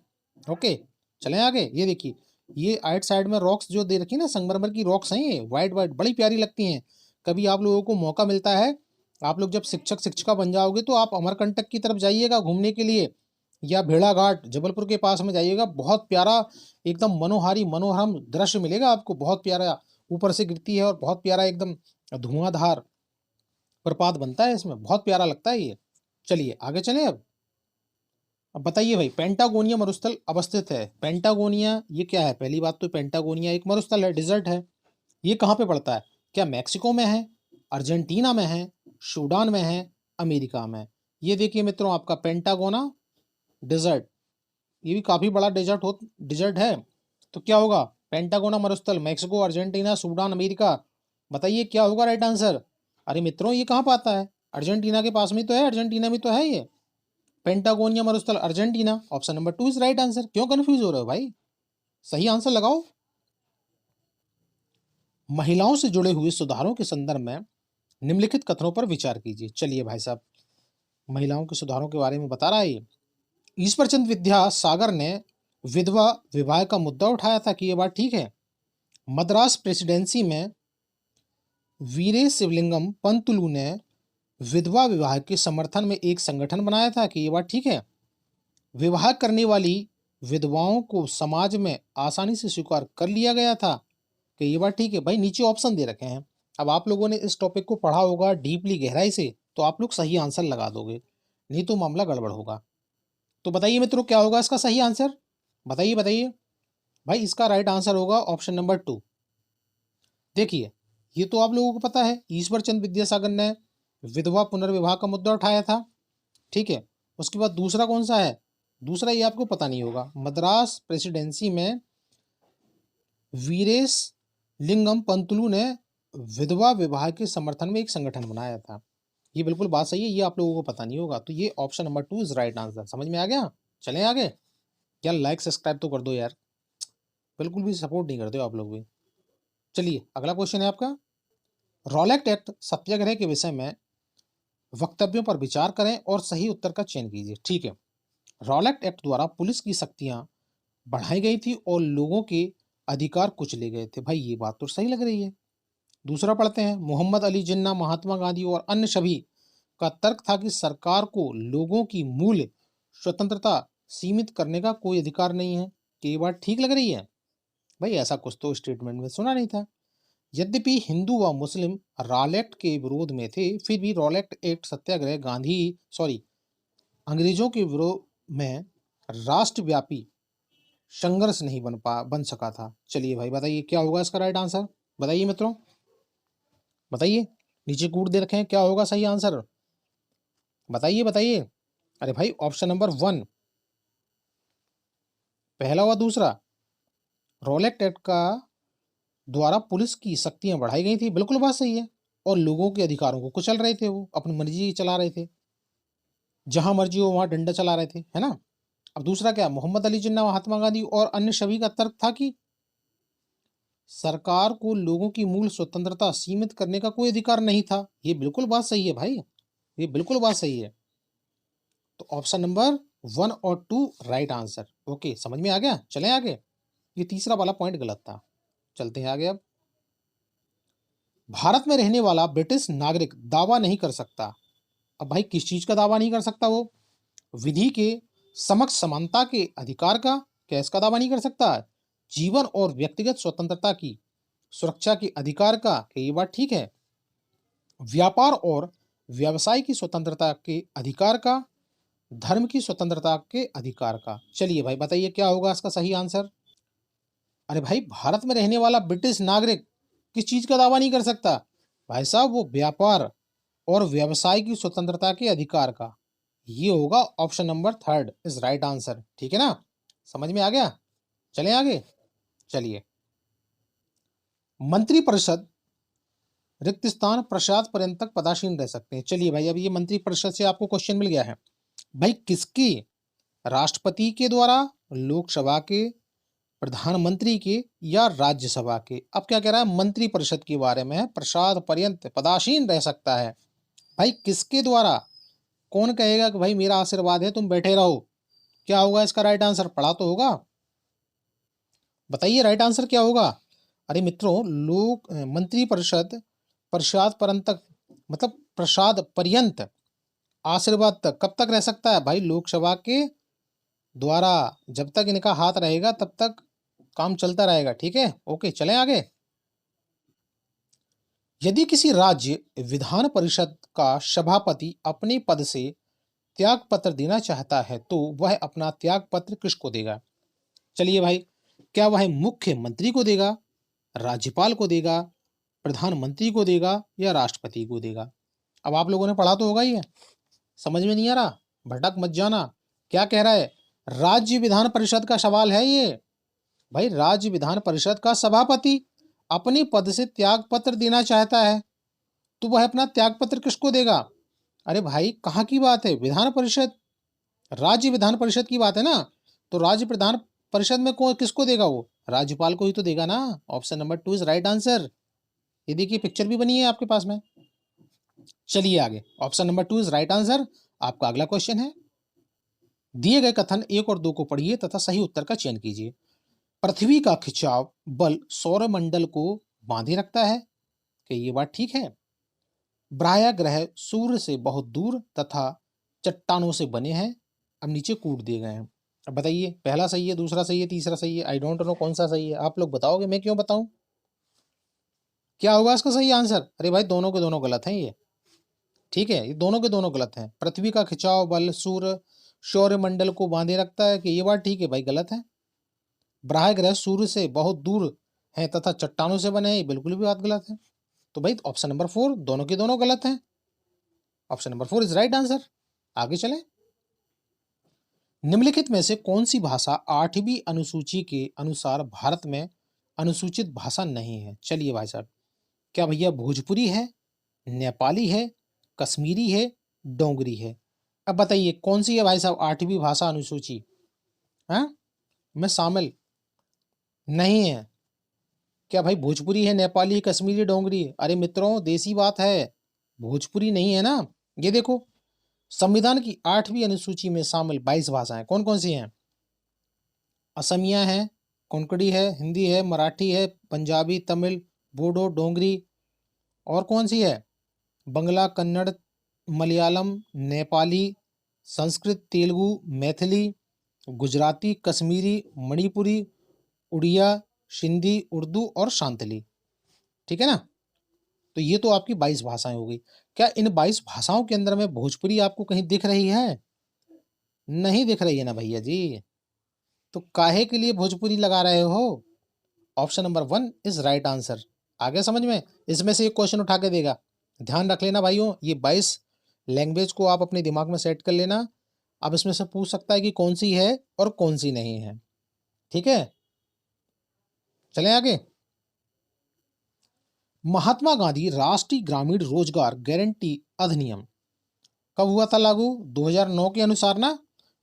ओके, चलें आगे। ये देखिए, ये राइट साइड में रॉक्स जो दे रखी है ना, संगमरमर की रॉक्स हैं, ये वाइट वाइट बड़ी प्यारी लगती हैं। कभी आप लोगों को मौका मिलता है, आप लोग जब शिक्षक शिक्षिका बन जाओगे, तो आप अमरकंटक की तरफ जाइएगा घूमने के लिए, या भेड़ाघाट जबलपुर के पास में जाइएगा। बहुत प्यारा, एकदम मनोहारी मनोरम दृश्य मिलेगा आपको, बहुत प्यारा। ऊपर से गिरती है और बहुत प्यारा एकदम धुआंधार प्रपात बनता है इसमें, बहुत प्यारा लगता है ये। चलिए आगे चलें अब बताइए भाई, पेंटागोनिया मरुस्थल अवस्थित है। पेंटागोनिया ये क्या है। पहली बात तो पेंटागोनिया एक मरुस्थल है, डिजर्ट है। ये कहाँ पे पड़ता है। क्या मैक्सिको में है, अर्जेंटीना में है, सूडान में है, अमेरिका में। ये देखिए मित्रों, आपका पेंटागोना डिजर्ट, ये भी काफी बड़ा डिजर्ट है। तो क्या होगा, पेंटागोना मरुस्थल, मैक्सिको, अर्जेंटीना, सूडान, अमेरिका। बताइए क्या होगा राइट आंसर। अरे मित्रों, ये कहाँ पाता है। अर्जेंटीना के पास में तो है, अर्जेंटीना में तो है ये। पेंटागोनिया मरुस्थल Argentina, option number 2 is right answer. क्यों कंफ्यूज हो रहे हो भाई, सही आंसर लगाओ। महिलाओं से जुड़े हुए सुधारों के संदर्भ में निम्नलिखित कथनों पर विचार कीजिए। चलिए भाई साहब, महिलाओं के सुधारों के बारे में बता रहा है ये। ईश्वरचंद विद्यासागर ने विधवा विवाह का मुद्दा उठाया था, कि ये बात ठीक है। मद्रास प्रेसिडेंसी में वीरे शिवलिंगम पंतुलु ने विधवा विवाह के समर्थन में एक संगठन बनाया था, कि ये बात ठीक है। विवाह करने वाली विधवाओं को समाज में आसानी से स्वीकार कर लिया गया था, कि ये बात ठीक है। भाई नीचे ऑप्शन दे रखे हैं, अब आप लोगों ने इस टॉपिक को पढ़ा होगा डीपली, गहराई से, तो आप लोग सही आंसर लगा दोगे, नहीं तो मामला गड़बड़ होगा। तो बताइए मित्रों, क्या होगा इसका सही आंसर। बताइए बताइए। भाई इसका राइट आंसर होगा ऑप्शन नंबर 2। देखिए, ये तो आप लोगों को पता है, ईश्वर चंद विद्यासागर ने विधवा पुनर्विवाह का मुद्दा उठाया था, ठीक है। उसके बाद दूसरा कौन सा है, दूसरा ये आपको पता नहीं होगा। मद्रास प्रेसिडेंसी में वीरेश लिंगम पंतुलु ने विधवा विवाह के समर्थन में एक संगठन बनाया था। ये बिल्कुल बात सही है, ये आप लोगों को पता नहीं होगा। तो ये option number 2 is right answer. समझ में आ गया। चलें आगे। यार लाइक सब्सक्राइब तो कर दो यार, बिल्कुल भी सपोर्ट नहीं करते हो आप लोग भी। चलिए अगला क्वेश्चन है आपका, रॉलेट एक्ट सत्याग्रह के विषय में वक्तव्यों पर विचार करें और सही उत्तर का चयन कीजिए। ठीक है, रॉलेट एक्ट द्वारा पुलिस की शक्तियां बढ़ाई गई थी और लोगों के अधिकार कुचले गए थे। भाई ये बात तो सही लग रही है। दूसरा पढ़ते हैं, मोहम्मद अली जिन्ना, महात्मा गांधी और अन्य सभी का तर्क था कि सरकार को लोगों की मूल स्वतंत्रता सीमित करने का कोई अधिकार नहीं है। कि ये बात ठीक लग रही है। भाई ऐसा कुछ तो स्टेटमेंट में सुना नहीं था। यद्यपि हिंदू व मुस्लिम रॉलेट के विरोध में थे, फिर भी रॉलेट एक्ट सत्याग्रह अंग्रेजों के विरोध में राष्ट्रव्यापी संघर्ष नहीं बन सका था। चलिए भाई बताइए क्या होगा इसका राइट आंसर, बताइए मित्रों, बताइए, नीचे कूट दे रखे हैं, क्या होगा सही आंसर, बताइए बताइए। अरे भाई ऑप्शन नंबर 1 पहला व दूसरा, रोलेट एक्ट का द्वारा पुलिस की शक्तियां बढ़ाई गई थी, बिल्कुल बात सही है। और लोगों के अधिकारों को कुचल रहे थे, वो अपनी मर्जी चला रहे थे, जहां मर्जी हो वहां डंडा चला रहे थे, है ना। अब दूसरा क्या, मोहम्मद अली जिन्ना, महात्मा गांधी और अन्य सभी का तर्क था कि सरकार को लोगों की मूल स्वतंत्रता सीमित करने का कोई अधिकार नहीं था। ये बिल्कुल बात सही है भाई, ये बिल्कुल बात सही है। तो ऑप्शन नंबर 1 और 2 राइट आंसर। ओके, समझ में आ गया, चलें आगे। ये तीसरा वाला पॉइंट गलत था, चलते हैं आगे। अब भारत में रहने वाला ब्रिटिश नागरिक दावा नहीं कर सकता। अब भाई किस चीज का दावा नहीं कर सकता वो, विधि के समक्ष समानता के अधिकार का, क्या इसका दावा नहीं कर सकता, जीवन और व्यक्तिगत स्वतंत्रता की सुरक्षा के अधिकार का, क्या ये बात ठीक है, व्यापार और व्यवसाय की स्वतंत्रता के अधिकार का, धर्म की स्वतंत्रता के अधिकार का। चलिए भाई बताइए क्या होगा इसका सही आंसर। अरे भाई भारत में रहने वाला ब्रिटिश नागरिक किस चीज का दावा नहीं कर सकता, भाई साहब वो व्यापार और व्यवसाय की स्वतंत्रता के अधिकार का। ये होगा option number 3 is right answer, ठीक है ना, समझ में आ गया। चलें आगे, चलिए। मंत्रिपरिषद रिक्त स्थान प्रसाद पर्यंत तक पदासीन रह सकते हैं। चलिए भाई अब ये मंत्रिपरिषद से आपको क्वेश्चन मिल गया है, भाई किसकी, राष्ट्रपति के द्वारा, लोकसभा के, प्रधानमंत्री के, या राज्यसभा के। अब क्या कह रहा है, मंत्रिपरिषद के बारे में है, प्रसाद पर्यंत पदासीन रह सकता है। भाई किसके द्वारा, कौन कहेगा कि भाई मेरा आशीर्वाद है तुम बैठे रहो, क्या होगा इसका राइट आंसर, पढ़ा तो होगा, बताइए राइट आंसर क्या होगा। अरे मित्रों, लोक मंत्रिपरिषद प्रसाद पर्यंत तक, मतलब प्रसाद पर्यंत, आशीर्वाद तक कब तक रह सकता है भाई, लोकसभा के द्वारा, जब तक इनका हाथ रहेगा तब तक काम चलता रहेगा, ठीक है। ओके चलें आगे। यदि किसी राज्य विधान परिषद का सभापति अपने पद से त्याग पत्र देना चाहता है तो वह अपना त्याग पत्र किसको देगा। चलिए भाई, क्या वह मुख्यमंत्री को देगा, राज्यपाल को देगा, प्रधानमंत्री को देगा, या राष्ट्रपति को देगा। अब आप लोगों ने पढ़ा तो होगा ही है, समझ में नहीं आ रहा भटक मत जाना। क्या कह रहा है, राज्य विधान परिषद का सवाल है ये। भाई राज्य विधान परिषद का सभापति अपने पद से त्याग पत्र देना चाहता है तो वह अपना त्याग पत्र किसको देगा। अरे भाई कहाँ की बात है, विधान परिषद, राज्य विधान परिषद की बात है ना, तो राज्य विधान परिषद में कौन किसको देगा, वो राज्यपाल को ही तो देगा ना। Option number 2 is right answer. ये देखिए पिक्चर भी बनी है आपके पास में। चलिए आगे, option number 2 is right answer. आपका अगला क्वेश्चन है, दिए गए कथन 1 और 2 को पढ़िए तथा सही उत्तर का चयन कीजिए। पृथ्वी का खिंचाव बल सौरमंडल को बांधे रखता है, कि ये बात ठीक है। ब्राह्या ग्रह सूर्य से बहुत दूर तथा चट्टानों से बने हैं। अब नीचे कूट दिए गए हैं, अब बताइए पहला सही है, दूसरा सही है, तीसरा सही है, आई डोंट नो कौन सा सही है, आप लोग बताओगे, मैं क्यों बताऊं, क्या होगा इसका सही आंसर। अरे भाई दोनों के दोनों गलत हैं ये, ठीक है, ये दोनों के दोनों गलत हैं। पृथ्वी का खिंचाव बल सूर्य सौरमंडल को बांधे रखता है, कि ये बात ठीक है भाई, गलत है। ब्राह्य ग्रह सूर्य से बहुत दूर है तथा चट्टानों से बने हैं, ये बिल्कुल भी बात गलत है। तो भाई ऑप्शन नंबर 4 दोनों के दोनों गलत हैं, option number 4 is right answer. आगे चलें। निम्नलिखित में से कौन सी भाषा 8वीं अनुसूची के अनुसार भारत में अनुसूचित भाषा नहीं है। चलिए भाई साहब, क्या भैया भोजपुरी है, नेपाली है, कश्मीरी है, डोंगरी है। अब बताइए कौन सी है भाई साहब 8वीं भाषा अनुसूची, हाँ में शामिल नहीं है। क्या भाई भोजपुरी है, नेपाली, कश्मीरी, डोंगरी। अरे मित्रों देसी बात है, भोजपुरी नहीं है ना। ये देखो, संविधान की 8वीं अनुसूची में शामिल 22 भाषाएं कौन कौन सी हैं, असमिया है, कोंकणी है, हिंदी है, मराठी है, पंजाबी, तमिल, बोडो, डोंगरी, और कौन सी है, बंगला, कन्नड़, मलयालम, नेपाली, संस्कृत, तेलुगु, मैथिली, गुजराती, कश्मीरी, मणिपुरी, उड़िया, सिंधी, उर्दू और शांतली, ठीक है ना। तो ये तो आपकी 22 भाषाएं हो गई। क्या इन 22 भाषाओं के अंदर में भोजपुरी आपको कहीं दिख रही है, नहीं दिख रही है ना भैया जी। तो काहे के लिए भोजपुरी लगा रहे हो? Option number 1 is right answer. आगे समझ में? इसमें से एक क्वेश्चन उठा के देगा। ध्यान रख लेना भाइयों, ये 22 लैंग्वेज को आप अपने दिमाग में सेट कर लेना। अब इसमें से पूछ सकता है कि कौन सी है और कौन सी नहीं है। ठीक है, चलें आगे। महात्मा गांधी राष्ट्रीय ग्रामीण रोजगार गारंटी अधिनियम कब हुआ था लागू? 2009 के अनुसार ना,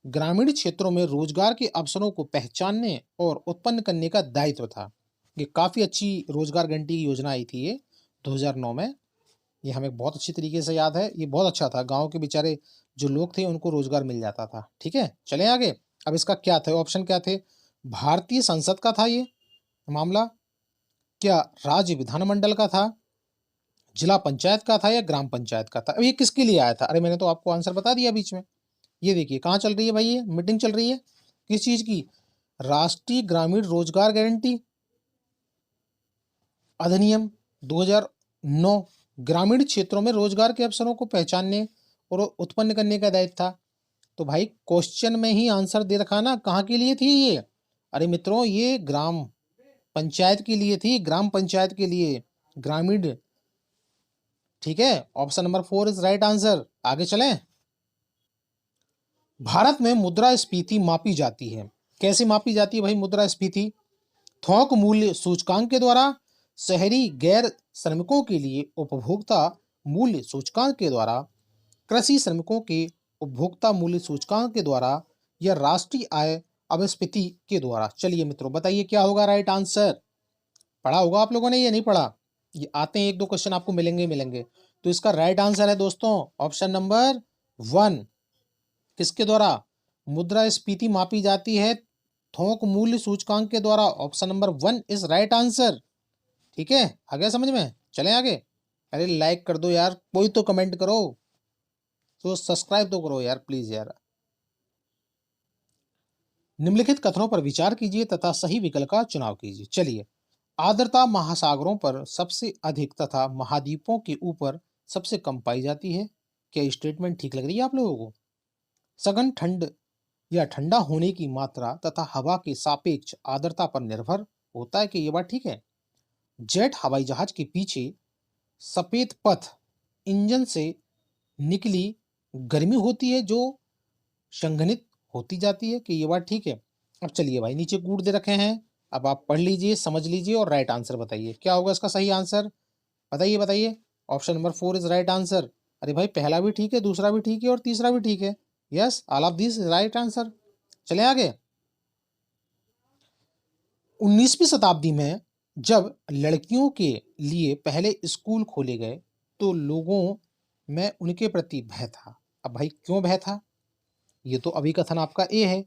ग्रामीण क्षेत्रों में रोजगार के अवसरों को पहचानने और उत्पन्न करने का दायित्व था। ये काफी अच्छी रोजगार गारंटी की योजना आई थी ये 2009 में। ये हमें बहुत अच्छी तरीके से याद है। ये बहुत अच्छा था, गांव के बेचारे जो लोग थे उनको रोजगार मिल जाता था। ठीक है, चलें आगे। अब इसका क्या था, ऑप्शन क्या थे? भारतीय संसद का था ये मामला, क्या राज्य विधानमंडल का था, जिला पंचायत का था, या ग्राम पंचायत का था? अब ये किसके लिए आया था? अरे मैंने तो आपको आंसर बता दिया बीच में। ये देखिए कहाँ चल रही है भाई, ये मीटिंग चल रही है किस चीज की? राष्ट्रीय ग्रामीण रोजगार गारंटी अधिनियम 2009, ग्रामीण क्षेत्रों में रोजगार के अवसरों को पहचानने और उत्पन्न करने का दायित्व था। तो भाई क्वेश्चन में ही आंसर दे रखा ना, कहाँ के लिए थी ये? अरे मित्रों, ये ग्राम पंचायत के लिए थी, ग्राम पंचायत के लिए, ग्रामीण। ठीक है, option number 4 is right answer. आगे चलें। भारत में मुद्रास्फीति मापी जाती है। कैसे मापी जाती है भाई मुद्रास्फीति? थोक मूल्य सूचकांक के द्वारा, शहरी गैर श्रमिकों के लिए उपभोक्ता मूल्य सूचकांक के द्वारा, कृषि श्रमिकों के उपभोक्ता मूल्य सूचकांक के द्वारा, या राष्ट्रीय आय अपस्फीति के द्वारा। चलिए मित्रों बताइए क्या होगा राइट आंसर? पढ़ा होगा आप लोगों ने, ये नहीं पढ़ा? ये आते हैं, एक दो क्वेश्चन आपको मिलेंगे मिलेंगे। तो इसका राइट आंसर है दोस्तों ऑप्शन नंबर 1। किसके द्वारा मुद्रास्फीति मापी जाती है? थोक मूल्य सूचकांक के द्वारा। Option number 1 is right answer. ठीक है, आ गया समझ में? चलें आगे। अरे लाइक कर दो यार, कोई तो कमेंट करो, तो सब्सक्राइब तो करो यार प्लीज यार। निम्नलिखित कथनों पर विचार कीजिए तथा सही विकल्प का चुनाव कीजिए। चलिए, आर्द्रता महासागरों पर सबसे अधिक तथा महाद्वीपों के ऊपर सबसे कम पाई जाती है। क्या स्टेटमेंट ठीक लग रही है आप लोगों को? सघन ठंड या ठंडा होने की मात्रा तथा हवा के सापेक्ष आर्द्रता पर निर्भर होता है कि ये बात ठीक है? जेट हवाई जहाज के पीछे सफेद पथ इंजन से निकली गर्मी होती है जो संघनित होती जाती है कि ये बात ठीक है? अब चलिए भाई, नीचे कूट दे रखे हैं, अब आप पढ़ लीजिए, समझ लीजिए और राइट आंसर बताइए क्या होगा इसका सही आंसर। बताइए बताइए। Option number 4 is right answer. अरे भाई पहला भी ठीक है, दूसरा भी ठीक है और तीसरा भी ठीक है। Yes, all of this right answer. चले आगे। 19वीं शताब्दी में जब लड़कियों के लिए पहले स्कूल खोले गए तो लोगों में उनके प्रति भय था। अब भाई क्यों भय था? ये तो अभी कथन आपका ए है।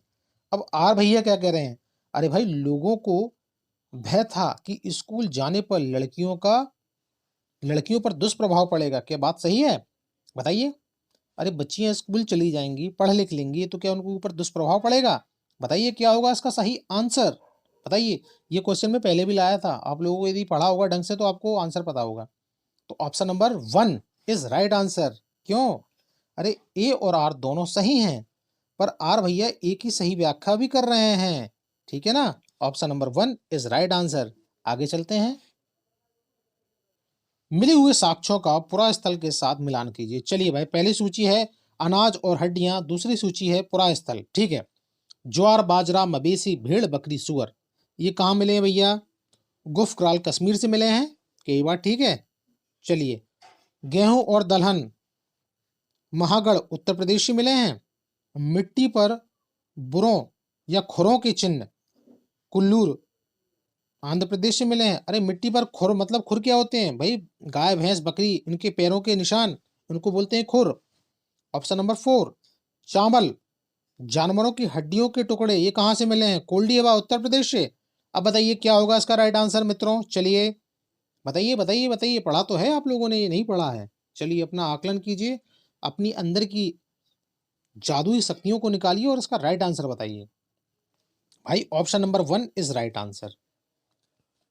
अब आर भैया क्या कह रहे हैं? अरे भाई लोगों को भय था कि स्कूल जाने पर लड़कियों पर दुष्प्रभाव पड़ेगा। क्या बात सही है? बताइए। अरे बच्चियां स्कूल चली जाएंगी, पढ़ लिख लेंगी, तो क्या उनको ऊपर दुष्प्रभाव पड़ेगा? बताइए क्या होगा इसका सही आंसर? बताइए। ये क्वेश्चन में पहले भी लाया था, आप लोगों को यदि पढ़ा होगा ढंग से तो आपको आंसर पता होगा। तो option number 1 is right answer. क्यों? अरे ए और आर दोनों सही हैं, पर आर भैया ए की सही व्याख्या भी कर रहे हैं। ठीक है ना? Option number 1 is right answer. आगे चलते हैं। मिले हुए साक्ष्यों का पुरा स्थल के साथ मिलान कीजिए। चलिए भाई, पहली सूची है अनाज और हड्डियां, दूसरी सूची है पुरा स्थल। ठीक है। ज्वार बाजरा मवेशी भेड़ बकरी सुअर, ये कहाँ मिले हैं भैया? गुफ कराल कश्मीर से मिले हैं। क्या ये बात ठीक है? चलिए। गेहूं और दलहन महागढ़ उत्तर प्रदेश से मिले हैं। मिट्टी पर बुरों या खुरों के चिन्ह कुल्लूर आंध्र प्रदेश से मिले हैं। अरे मिट्टी पर खुर मतलब खुर क्या होते हैं भाई? गाय भैंस बकरी उनके पैरों के निशान, उनको बोलते हैं खुर। ऑप्शन नंबर 4 चावल जानवरों की हड्डियों के टुकड़े, ये कहाँ से मिले हैं? कोल्डियावा उत्तर प्रदेश से। अब बताइए क्या होगा इसका राइट आंसर मित्रों? चलिए बताइए बताइए बताइए। पढ़ा तो है आप लोगों ने, ये नहीं पढ़ा है? चलिए अपना आकलन कीजिए, अपनी अंदर की जादुई शक्तियों को निकालिए और इसका राइट आंसर बताइए। भाई option number 1 is right answer.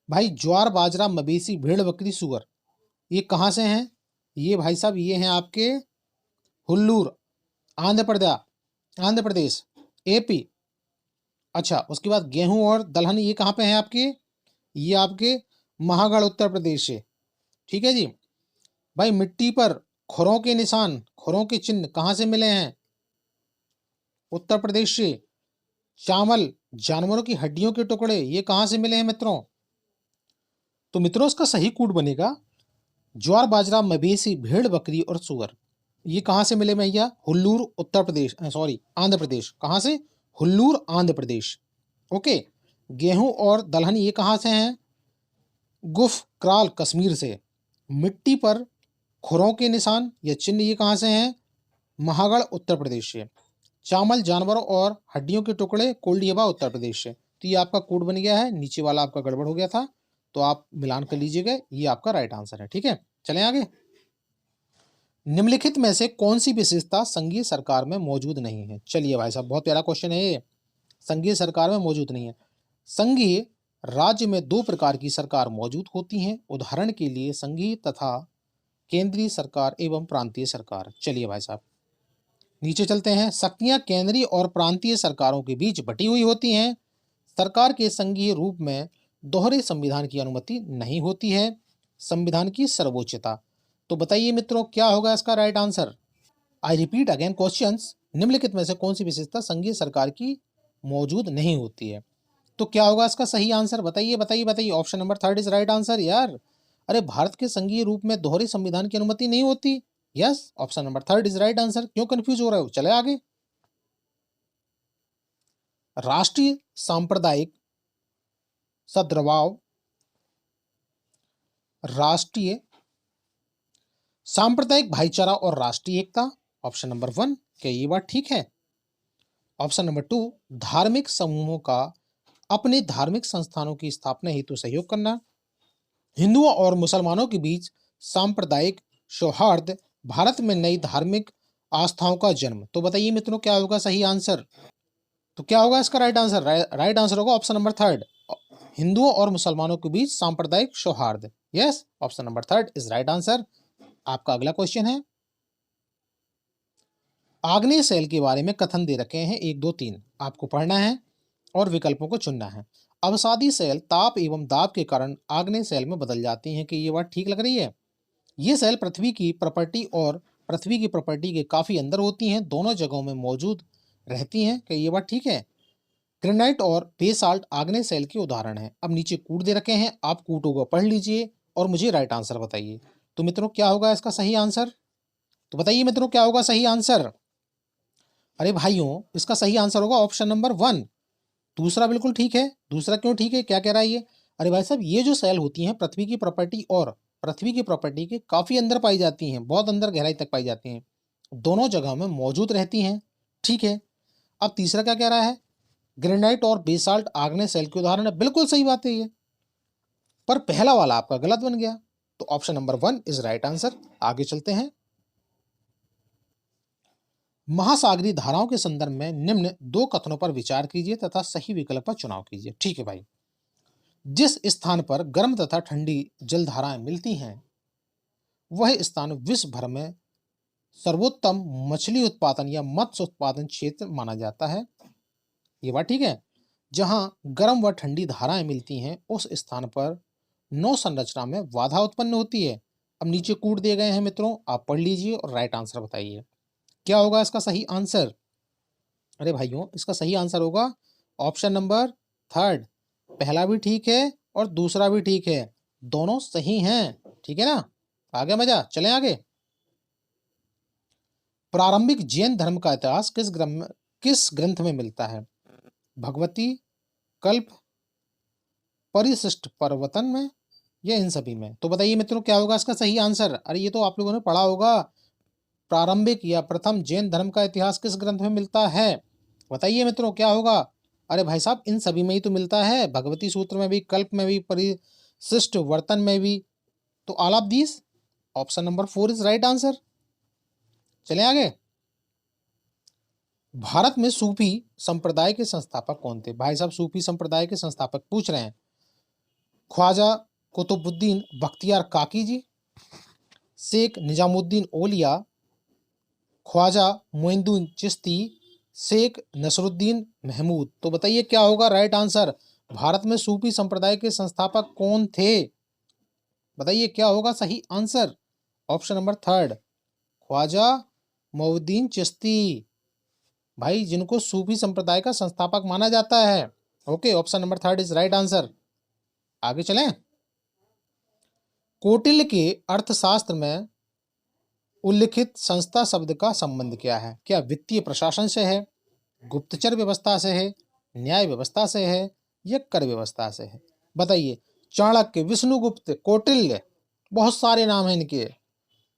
भाई ज्वार बाजरा मवेशी भेड़ बकरी सुअर, ये कहाँ से हैं? ये भाई साहब ये हैं आपके हुल्लूर आंध्र प्रदेश, आंध्र प्रदेश एपी। अच्छा, उसके बाद गेहूं और दलहन ये कहाँ पे हैं आपके? ये आपके महागढ़ उत्तर प्रदेश से। ठीक है जी। भाई मिट्टी पर खुरों के निशान, खुरों के चिन्ह कहाँ से मिले हैं? उत्तर प्रदेश से। चावल, जानवरों की हड्डियों के टुकड़े ये कहाँ से मिले हैं मित्रों? तो मित्रों इसका सही कूट बनेगा ज्वार बाजरा मवेशी भेड़ बकरी और सुअर। ये कहाँ से मिले भैया? हुल्लूर उत्तर प्रदेश, सॉरी आंध्र प्रदेश। कहाँ से? हुल्लूर आंध्र प्रदेश। ओके। गेहूं और दलहन ये कहाँ से हैं? गुफ क्राल कश्मीर से। मिट्टी पर खुरों के निशान या चिन्ह ये कहाँ से हैं? महागढ़ उत्तर प्रदेश से। चावल जानवरों और हड्डियों के टुकड़े कोल्डियबा उत्तर प्रदेश से। तो ये आपका कोड बन गया है, नीचे वाला आपका गड़बड़ हो गया था, तो आप मिलान कर लीजिएगा, ये आपका राइट आंसर है। ठीक है, चलें आगे। निम्नलिखित में से कौन सी विशेषता संघीय सरकार में मौजूद नहीं है? चलिए भाई साहब, बहुत प्यारा क्वेश्चन है ये। संघीय सरकार में मौजूद नहीं है। संघीय राज्य में दो प्रकार की सरकार मौजूद होती हैं, उदाहरण के लिए संघीय तथा केंद्रीय सरकार एवं प्रांतीय सरकार। चलिए भाई साहब नीचे चलते हैं। शक्तियां केंद्रीय और प्रांतीय सरकारों के बीच बटी हुई होती हैं। सरकार के संघीय रूप में दोहरे संविधान की अनुमति नहीं होती है। संविधान की सर्वोच्चता। तो बताइए मित्रों क्या होगा इसका right answer? I repeat again questions. निम्नलिखित में से कौन सी विशेषता संघीय सरकार की मौजूद नहीं होती है? तो क्या होगा इसका सही आंसर? बताइए बताइए बताइए। Option number third is right answer यार। अरे भारत के संघीय रूप में दोहरे संविधान की अनुमति नहीं होती। Yes, option number third is right answer. क्यों कंफ्यूज हो रहे हो? चले आगे। राष्ट्रीय सांप्रदायिक सद्भाव, राष्ट्रीय सांप्रदायिक भाईचारा और राष्ट्रीय एकता। ऑप्शन नंबर वन, क्या ये बात ठीक है? ऑप्शन नंबर टू, धार्मिक समूहों का अपने धार्मिक संस्थानों की स्थापना हेतु सहयोग करना। हिंदुओं और मुसलमानों के बीच सांप्रदायिक सौहार्द, भारत में नई धार्मिक आस्थाओं का जन्म। तो बताइए मित्रों क्या होगा सही आंसर? तो क्या होगा इसका राइट आंसर? राइट आंसर होगा ऑप्शन नंबर थर्ड, हिंदुओं और मुसलमानों के बीच सांप्रदायिक सौहार्द। Yes, option number third is right answer. आपका अगला क्वेश्चन है, आग्नेय सेल के बारे में कथन दे रखे हैं 1 2 3, आपको पढ़ना है और विकल्पों को चुनना है। अवसादी सेल ताप एवं दाब के कारण आग्नेय सेल में बदल जाती हैं, कि ये बात ठीक लग रही है? ये सेल पृथ्वी की प्रॉपर्टी और पृथ्वी की प्रॉपर्टी के काफी अंदर होती हैं, दोनों जगहों में मौजूद रहती हैं, कि ये बात ठीक है? ग्रेनाइट और बेसाल्ट आग्नेय सेल के उदाहरण हैं। अब नीचे कूट दे रखे हैं, आप कूटों को पढ़ लीजिए और मुझे राइट आंसर बताइए। तो मित्रों क्या होगा इसका सही आंसर? तो बताइए मित्रों क्या होगा सही आंसर? अरे भाइयों इसका सही आंसर होगा ऑप्शन नंबर वन। दूसरा बिल्कुल ठीक है। दूसरा क्यों ठीक है? क्या कह रहा है ये? अरे भाई साहब ये जो सेल होती हैं पृथ्वी की प्रॉपर्टी और पृथ्वी की प्रॉपर्टी के काफी अंदर पाई जाती हैं, बहुत अंदर गहराई तक पाई जाती हैं, दोनों जगह में मौजूद रहती हैं। ठीक है। अब तीसरा क्या कह रहा है? ग्रेनाइट और बेसाल्ट आग्नेय सेल के उदाहरण है। बिल्कुल सही बात है ये, पर पहला वाला आपका गलत बन गया। तो option number one is right answer. आगे चलते हैं। महासागरीय धाराओं के संदर्भ में निम्न दो कथनों पर विचार कीजिए तथा सही विकल्प का चुनाव कीजिए। ठीक है भाई। जिस स्थान पर गर्म तथा ठंडी जलधाराएं मिलती हैं वह स्थान विश्व भर में सर्वोत्तम मछली उत्पादन या मत्स्य उत्पादन क्षेत्र माना जाता है। ये बात ठीक है। जहां गर्म व ठंडी धाराएं मिलती हैं उस स्थान पर नौ संरचना में बाधा उत्पन्न होती है। अब नीचे कूट दिए गए हैं मित्रों, आप पढ़ लीजिए और राइट आंसर बताइए क्या होगा इसका सही आंसर? अरे भाइयों इसका सही आंसर होगा ऑप्शन नंबर थर्ड। पहला भी ठीक है और दूसरा भी ठीक है, दोनों सही हैं। ठीक है ना? आगे मजा, चलें आगे। प्रारंभिक जैन धर्म का इतिहास किस ग्रंथ में मिलता है? भगवती, कल्प, परिशिष्ट पर्वतन में या इन सभी में? तो बताइए मित्रों क्या होगा इसका सही आंसर? अरे ये तो आप लोगों ने पढ़ा होगा। प्रारंभिक या प्रथम जैन धर्म का इतिहास किस ग्रंथ में मिलता है? बताइए मित्रों क्या होगा? अरे भाई साहब इन सभी में ही तो मिलता है, भगवती सूत्र में भी, कल्प में भी, परिशिष्ट वर्तन में भी। तो all of these, option number four is right answer. चलें आगे। भारत में सूफी संप्रदाय के संस्थापक कौन थे? भाई साहब सूफी संप्रदाय के संस्थापक पूछ रहे हैं। ख्वाजा कुतुबुद्दीन बख्तियार काकी जी, शेख निजामुद्दीन औलिया, ख्वाजा मोइनुद्दीन चिश्ती शेख नसरुद्दीन महमूद। तो बताइए क्या होगा राइट आंसर। भारत में सूफी संप्रदाय के संस्थापक कौन थे? बताइए क्या होगा सही answer. Option number third, Khwaja Moinuddin Chishti, भाई जिनको सूफी संप्रदाय का संस्थापक माना जाता है। Okay, option number third is right answer. आगे चलें। कौटिल्य के अर्थशास्त्र में उल्लिखित संस्था शब्द का संबंध क्या है? क्या वित्तीय प्रशासन से है, गुप्तचर व्यवस्था से है, न्याय व्यवस्था से है, या कर व्यवस्था से है? बताइए। चाणक्य, विष्णुगुप्त, कौटिल्य, बहुत सारे नाम हैं इनके।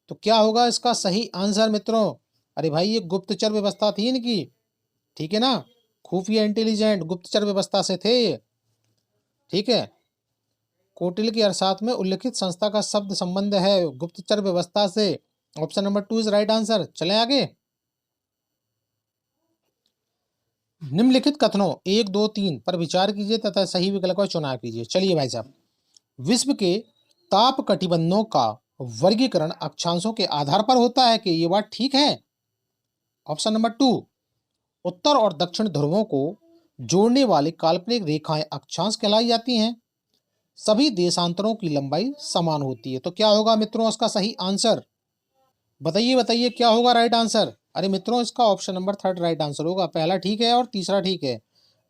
तो क्या होगा इसका सही आंसर मित्रों? अरे भाई ये गुप्तचर व्यवस्था थी इनकी, ठीक है ना, खुफिया इंटेलिजेंट गुप्तचर व्यवस्था से थे ये, ठीक है। कौटिल्य की अर्थशास्त्र में उल्लिखित संस्था का शब्द संबंध है गुप्तचर व्यवस्था से। Option number 2 is right answer. चलें आगे। निम्नलिखित कथनों 1, 2, 3 पर विचार कीजिए तथा सही विकल्प का चुनाव कीजिए। चलिए भाई साहब, विश्व के ताप कटिबंधों का वर्गीकरण अक्षांशों के आधार पर होता है कि ये बात ठीक है? ऑप्शन नंबर 2, उत्तर और दक्षिण ध्रुवों को जोड़ने वाली काल्पनिक रेखाएं अक्षांश कहलाई जाती हैं। सभी देशांतरों की लंबाई समान होती है। तो क्या होगा मित्रों इसका सही आंसर? बताइए बताइए क्या होगा राइट आंसर। अरे मित्रों इसका option number third right answer होगा। पहला ठीक है और तीसरा ठीक है।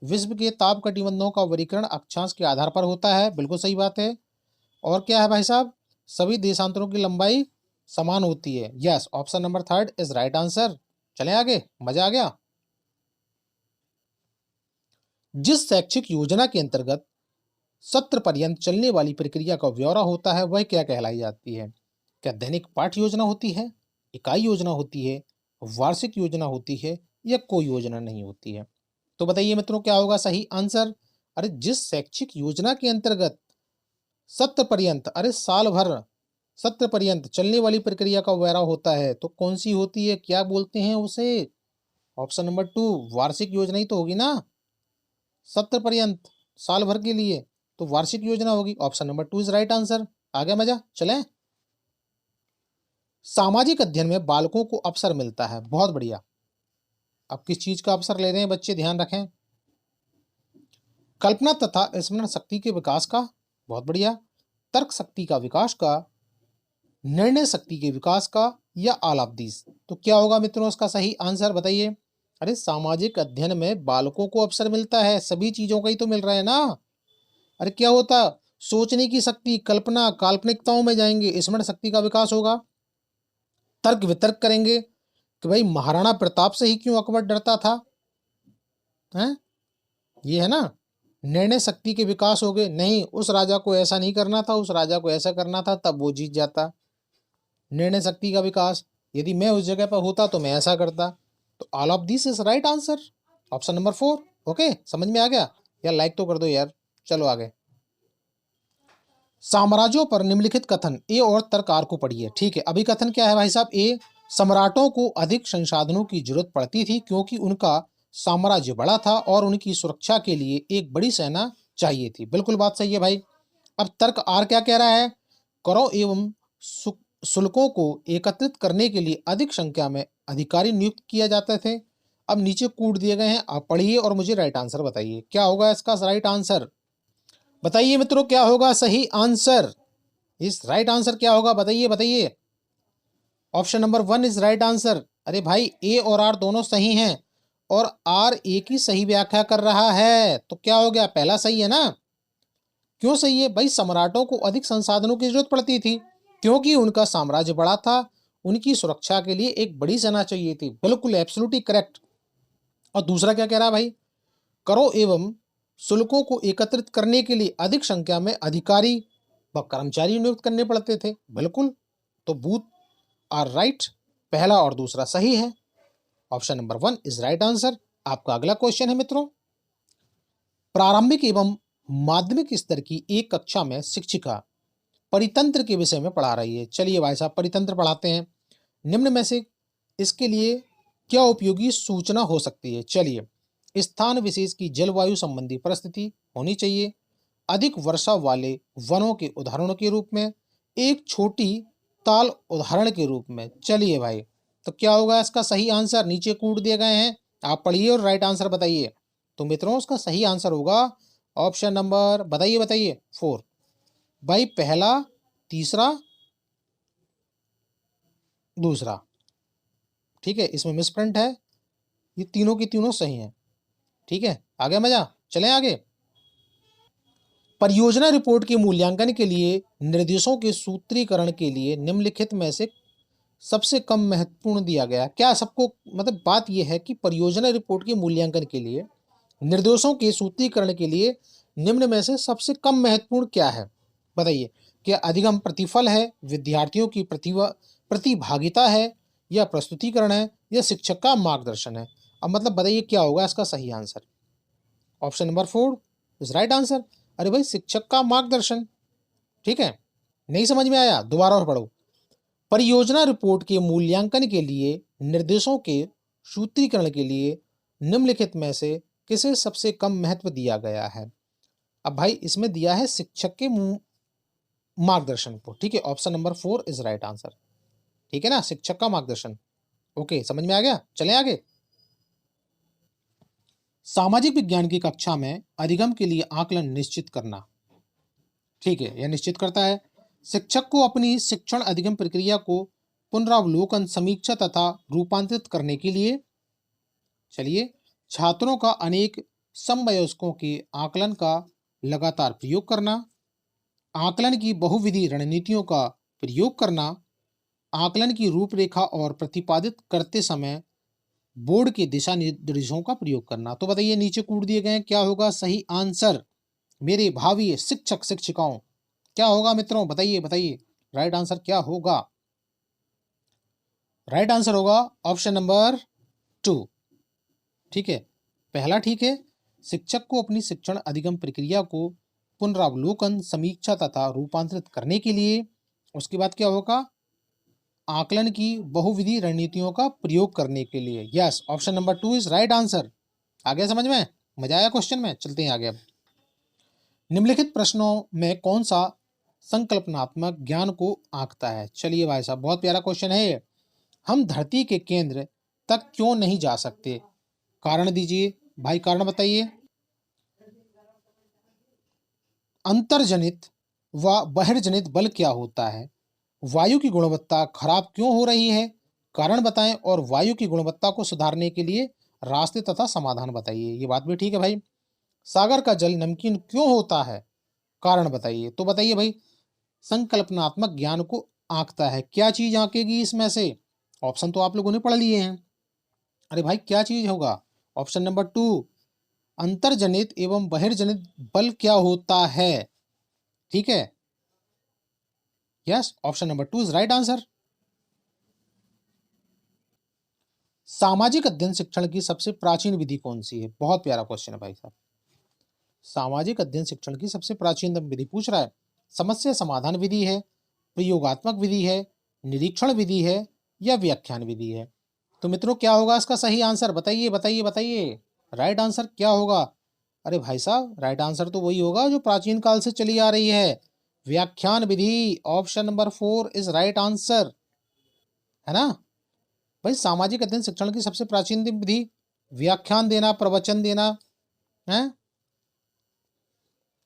विश्व के ताप कटिबंधों का वर्गीकरण अक्षांश के आधार पर होता है, बिल्कुल सही बात है। और क्या है भाई साहब, सभी देशांतरों की लंबाई समान होती है। Yes, option number third is right answer. चलें आगे, मजा आ गया। जिस शैक्षिक योजना के अंतर्गत सत्र पर्यंत चलने वाली प्रक्रिया का ब्यौरा होता है वह क्या कहलाई जाती है? क्या दैनिक पाठ योजना होती है, इकाई योजना होती है, वार्षिक योजना होती है, या कोई योजना नहीं होती है? तो बताइए मित्रों क्या होगा सही आंसर। अरे जिस शैक्षिक योजना के अंतर्गत सत्र पर्यंत, अरे साल भर सत्र पर्यंत चलने वाली प्रक्रिया का ब्यौरा होता है तो कौन सी होती है, क्या बोलते हैं उसे? ऑप्शन नंबर 2 वार्षिक योजना ही तो होगी ना। सत्र पर्यंत साल भर के लिए तो वार्षिक योजना होगी। Option number 2 is right answer. आ गया मजा। चलें। सामाजिक अध्ययन में बालकों को अवसर मिलता है, बहुत बढ़िया। अब किस चीज का अवसर ले रहे हैं बच्चे, ध्यान रखें। कल्पना तथा स्मरण शक्ति के विकास का, बहुत बढ़िया। तर्क शक्ति का विकास का, निर्णय शक्ति के विकास का, या ऑल ऑफ दिस? तो क्या होगा मित्रों इसका सही आंसर बताइए। अरे सामाजिक अध्ययन में बालकों को अवसर मिलता है, सभी चीजों का ही तो मिल रहा है ना। अरे क्या होता, सोचने की शक्ति, कल्पना, काल्पनिकताओं में जाएंगे, स्मरण शक्ति का विकास होगा, तर्क वितर्क करेंगे कि भाई महाराणा प्रताप से ही क्यों अकबर डरता था, हैं? ये है ना। निर्णय शक्ति के विकास हो गए, नहीं उस राजा को ऐसा नहीं करना था, उस राजा को ऐसा करना था, तब वो जीत जाता। निर्णय शक्ति का विकास, यदि मैं उस जगह पर होता तो मैं ऐसा करता। तो all of this is right answer, option number 4। Okay, समझ में आ गया यार? लाइक तो कर दो यार। चलो आगे। साम्राज्यों पर निम्नलिखित कथन ए और तर्क आर को पढ़िए। ठीक है, अभी कथन क्या है भाई साहब? ए, सम्राटों को अधिक संसाधनों की जरूरत पड़ती थी क्योंकि उनका साम्राज्य बड़ा था और उनकी सुरक्षा के लिए एक बड़ी सेना चाहिए थी। बिल्कुल बात सही है भाई। अब तर्क आर क्या कह रहा है? करों एवं शुल्कों को एकत्रित करने के लिए अधिक संख्या में अधिकारी नियुक्त किए जाते थे। अब नीचे कूट दिए गए हैं, आप पढ़िए और मुझे राइट आंसर बताइए। क्या होगा इसका राइट आंसर? बताइए मित्रों क्या होगा सही आंसर। इस राइट आंसर क्या होगा बताइए बताइए। Option number 1 is right answer. अरे भाई ए और आर दोनों सही हैं और आर ए की सही व्याख्या कर रहा है, तो क्या हो गया? पहला सही है ना। क्यों सही है भाई? सम्राटों को अधिक संसाधनों की जरूरत पड़ती थी क्योंकि उनका साम्राज्य बड़ा था, उनकी सुरक्षा के लिए एक बड़ी सेना चाहिए थी। बिल्कुल एब्सोल्युटली करेक्ट। और दूसरा क्या कह रहा है भाई? करों एवं शुल्कों को एकत्रित करने के लिए अधिक संख्या में अधिकारी व कर्मचारी नियुक्त करने पड़ते थे। बिल्कुल, तो बूथ आर राइट, पहला और दूसरा सही है। Option number 1 is right answer. आपका अगला क्वेश्चन है मित्रों, प्रारंभिक एवं माध्यमिक स्तर की एक कक्षा में शिक्षिका परितंत्र के विषय में पढ़ा रही है। चलिए भाई साहब परितंत्र पढ़ाते हैं। निम्न में से इसके लिए क्या उपयोगी सूचना हो सकती है? चलिए, स्थान विशेष की जलवायु संबंधी परिस्थिति होनी चाहिए, अधिक वर्षा वाले वनों के उदाहरणों के रूप में, एक छोटी ताल उदाहरण के रूप में। चलिए भाई, तो क्या होगा इसका सही आंसर? नीचे कूट दिए गए हैं, आप पढ़िए और राइट आंसर बताइए। तो मित्रों उसका सही आंसर होगा ऑप्शन नंबर, बताइए बताइए, 4। भाई पहला, तीसरा, दूसरा, ठीक है, इसमें मिसप्रिंट है, ये तीनों की तीनों सही हैं। ठीक है, आगे मजा, चलें आगे। परियोजना रिपोर्ट के मूल्यांकन के लिए निर्देशों के सूत्रीकरण के लिए निम्नलिखित में से सबसे कम महत्वपूर्ण दिया गया। क्या सबको, मतलब बात यह है कि परियोजना रिपोर्ट के मूल्यांकन के लिए निर्देशों के सूत्रीकरण के लिए निम्न में से सबसे कम महत्वपूर्ण क्या है, बताइए। क्या अधिगम प्रतिफल है, विद्यार्थियों की प्रतिभागिता है, या प्रस्तुतिकरण है, या शिक्षक का मार्गदर्शन है। अब मतलब बताइए क्या होगा इसका सही answer. Option number 4 is right answer. अरे भाई शिक्षक का मार्गदर्शन। ठीक है, नहीं समझ में आया, दोबारा और पढ़ो। परियोजना रिपोर्ट के मूल्यांकन के लिए निर्देशों के सूत्रीकरण के लिए निम्नलिखित में से किसे सबसे कम महत्व दिया गया है। अब भाई इसमें दिया है शिक्षक के मार्गदर्शन को। ठीक है, option number 4 is right answer. ठीक है ना, शिक्षक का मार्गदर्शन। ओके, समझ में आ गया, चलें आगे। सामाजिक विज्ञान की कक्षा में अधिगम के लिए आकलन निश्चित करना। ठीक है, यह निश्चित करता है शिक्षक को अपनी शिक्षण अधिगम प्रक्रिया को पुनरावलोकन, समीक्षा तथा रूपांतरित करने के लिए, चलिए, छात्रों का अनेक समवयस्कों के आकलन का लगातार प्रयोग करना, आकलन की बहुविधि रणनीतियों का प्रयोग करना, आकलन की रूपरेखा और प्रतिपादित करते समय बोर्ड के दिशा निर्देशों का प्रयोग करना। तो बताइए नीचे कूट दिए गए क्या होगा सही आंसर मेरे भावी शिक्षक शिक्षिकाओं, क्या होगा मित्रों, बताइए बताइए, राइट आंसर क्या होगा। राइट आंसर होगा ऑप्शन नंबर 2। ठीक है, पहला ठीक है, शिक्षक को अपनी शिक्षण अधिगम प्रक्रिया को पुनरावलोकन, समीक्षा तथा रूपांतरित करने के लिए, उसके बाद क्या होगा, आकलन की बहुविधि रणनीतियों का प्रयोग करने के लिए। Yes, option number 2 is right answer. आगे समझ में, मजा आया क्वेश्चन में, चलते हैं आगे। अब निम्नलिखित प्रश्नों में कौन सा संकल्पनात्मक ज्ञान को आंकता है। चलिए भाई साहब, बहुत प्यारा क्वेश्चन है ये। हम धरती के केंद्र तक क्यों नहीं जा सकते, कारण दीजिए भाई, कारण बताइए। अंतर्जनित व बहिर्जनित बल क्या होता है, वायु की गुणवत्ता खराब क्यों हो रही है, कारण बताएं, और वायु की गुणवत्ता को सुधारने के लिए रास्ते तथा समाधान बताइए। ये बात भी ठीक है भाई। सागर का जल नमकीन क्यों होता है, कारण बताइए। तो बताइए भाई, संकल्पनात्मक ज्ञान को आंकता है, क्या चीज आंकेगी इसमें से। ऑप्शन तो आप लोगों ने पढ़ लिए हैं। अरे भाई क्या चीज होगा, ऑप्शन नंबर 2, अंतर्जनित एवं बहिर्जनित बल क्या होता है। ठीक है, yes, option number 2 is right answer. सामाजिक अध्ययन शिक्षण की सबसे प्राचीन विधि कौन सी है, बहुत प्यारा क्वेश्चन है भाई साहब। सामाजिक अध्ययन शिक्षण की सबसे प्राचीन विधि पूछ रहा है। समस्या समाधान विधि है, प्रयोगात्मक विधि है, निरीक्षण विधि है, या व्याख्यान विधि है। तो मित्रों क्या होगा इसका सही आंसर, बताइए बताइए बताइए, राइट आंसर क्या होगा। अरे भाई साहब, राइट आंसर तो वही होगा जो प्राचीन काल से चली आ रही है, व्याख्यान विधि। Option number 4 is right answer, है ना भाई। सामाजिक अध्ययन शिक्षण की सबसे प्राचीन विधि व्याख्यान देना, प्रवचन देना है।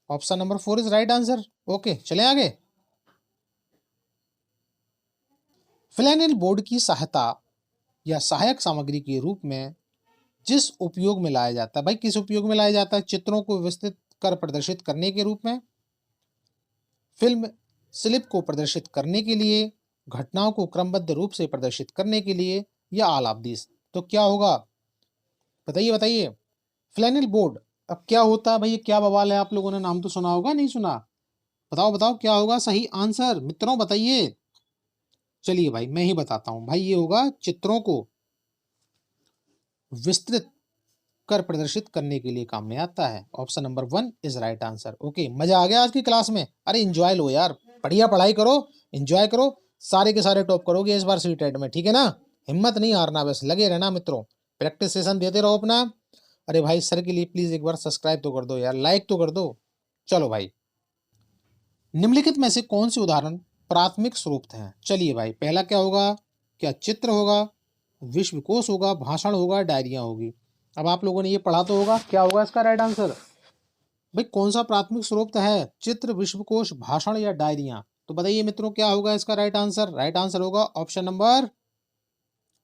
Option number 4 is right answer. Okay, चले आगे। फ्लैनेल बोर्ड की सहायता या सहायक सामग्री के रूप में जिस उपयोग में लाया जाता है, भाई किस उपयोग में लाया जाता है, चित्रों को विस्तृत कर प्रदर्शित करने के रूप में, फिल्म स्लिप को प्रदर्शित करने के लिए, घटनाओं को क्रमबद्ध रूप से प्रदर्शित करने के लिए, या ऑल ऑफ दिस। तो क्या होगा, बताइए बताइए। फ्लैनेल बोर्ड, अब क्या होता है भाई, क्या बवाल है, आप लोगों ने नाम तो सुना होगा, नहीं सुना, बताओ बताओ क्या होगा सही आंसर मित्रों, बताइए। चलिए भाई मैं ही बताता हूं भाई, ये होगा चित्रों को विस्तृत कर प्रदर्शित करने के लिए काम में आता है। Option number 1 is right answer. Okay, मजा आ गया आज की क्लास में। अरे एंजॉय लो यार, बढ़िया पढ़ाई करो, एंजॉय करो, सारे के सारे टॉप करोगे इस बार सीटेट में, ठीक है ना। हिम्मत नहीं हारना, बस लगे रहना मित्रों, प्रैक्टिस सेशन देते रहो अपना। अरे भाई सर के लिए प्लीज एक बार सब्सक्राइब तो कर दो यार, लाइक तो कर दो। चलो भाई, निम्नलिखित में से कौन से उदाहरण प्राथमिक स्रोत हैं। चलिए भाई, पहला क्या होगा, क्या चित्र होगा, विश्वकोश होगा, भाषण होगा, डायरिया होगी। अब आप लोगों ने ये पढ़ा तो होगा, क्या होगा इसका राइट आंसर? भाई कौन सा प्राथमिक स्रोत है? चित्र, विश्वकोश, भाषण या डायरियां? तो बताइए मित्रों क्या होगा इसका राइट आंसर? राइट आंसर होगा ऑप्शन नंबर,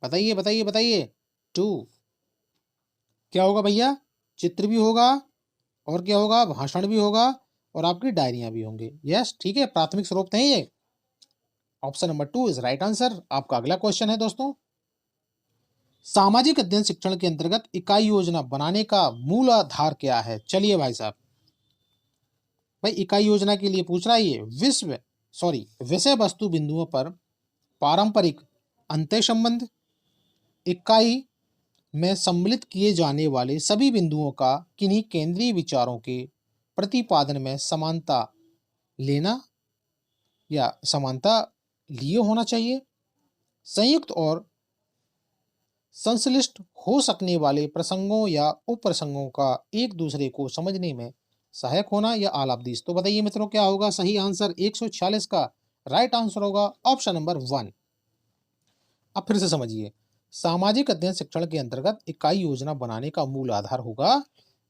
बताइए बताइए बताइए, 2। क्या होगा भैया? चित्र भी होगा, और क्या होगा? भाषण भी होगा, और आपकी डायरियां भी होंगे। यस, ठीक है, प्राथमिक स्रोत है ये। Option number 2 is right answer. आपका अगला क्वेश्चन है दोस्तों, सामाजिक अध्ययन शिक्षण के अंतर्गत इकाई योजना बनाने का मूल आधार क्या है? चलिए भाई साहब, भाई इकाई योजना के लिए पूछ रहा है ये। विषय वस्तु बिंदुओं पर पारंपरिक अंतः संबंध, इकाई में सम्मिलित किए जाने वाले सभी बिंदुओं का किन्हीं केंद्रीय विचारों के प्रतिपादन में समानता लेना या समानता लिए होना चाहिए, संयुक्त और संश्लिष्ट हो सकने वाले प्रसंगों या उप प्रसंगों का एक दूसरे को समझने में सहायक होना, या आलापदीश? तो बताइए मित्रों क्या होगा सही आंसर? 146 का राइट आंसर होगा ऑप्शन नंबर 1। अब फिर से समझिए, सामाजिक अध्ययन शिक्षण के अंतर्गत इकाई योजना बनाने का मूल आधार होगा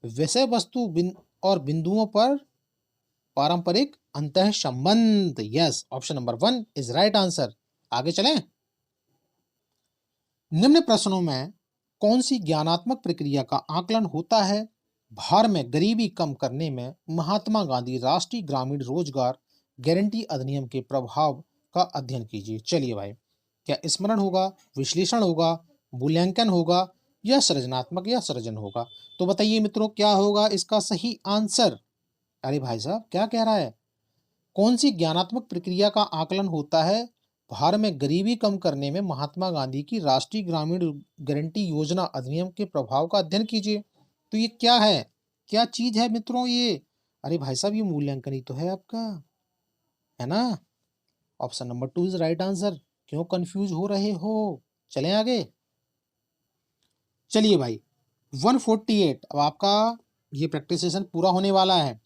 विषय वस्तु और बिंदुओं पर पारंपरिक अंतः संबंध। Yes, option number 1 is right answer. आगे चलें। निम्न प्रश्नों में कौन सी ज्ञानात्मक प्रक्रिया का आकलन होता है? भारत में गरीबी कम करने में महात्मा गांधी राष्ट्रीय ग्रामीण रोजगार गारंटी अधिनियम के प्रभाव का अध्ययन कीजिए। चलिए भाई, क्या स्मरण होगा, विश्लेषण होगा, मूल्यांकन होगा, या सृजनात्मक या सृजन होगा? तो बताइए मित्रों क्या होगा इसका सही आंसर? अरे भाई साहब क्या कह रहा है? कौन सी ज्ञानात्मक प्रक्रिया का आकलन होता है? भारत में गरीबी कम करने में महात्मा गांधी की राष्ट्रीय ग्रामीण गारंटी योजना अधिनियम के प्रभाव का अध्ययन कीजिए। तो ये क्या है, क्या चीज है मित्रों ये? अरे भाई साहब ये मूल्यांकन ही तो है आपका, है ना? Option number 2 is right answer. क्यों कंफ्यूज हो रहे हो? चलें आगे। चलिए भाई 148, अब आपका ये प्रैक्टिस सेशन पूरा होने वाला है।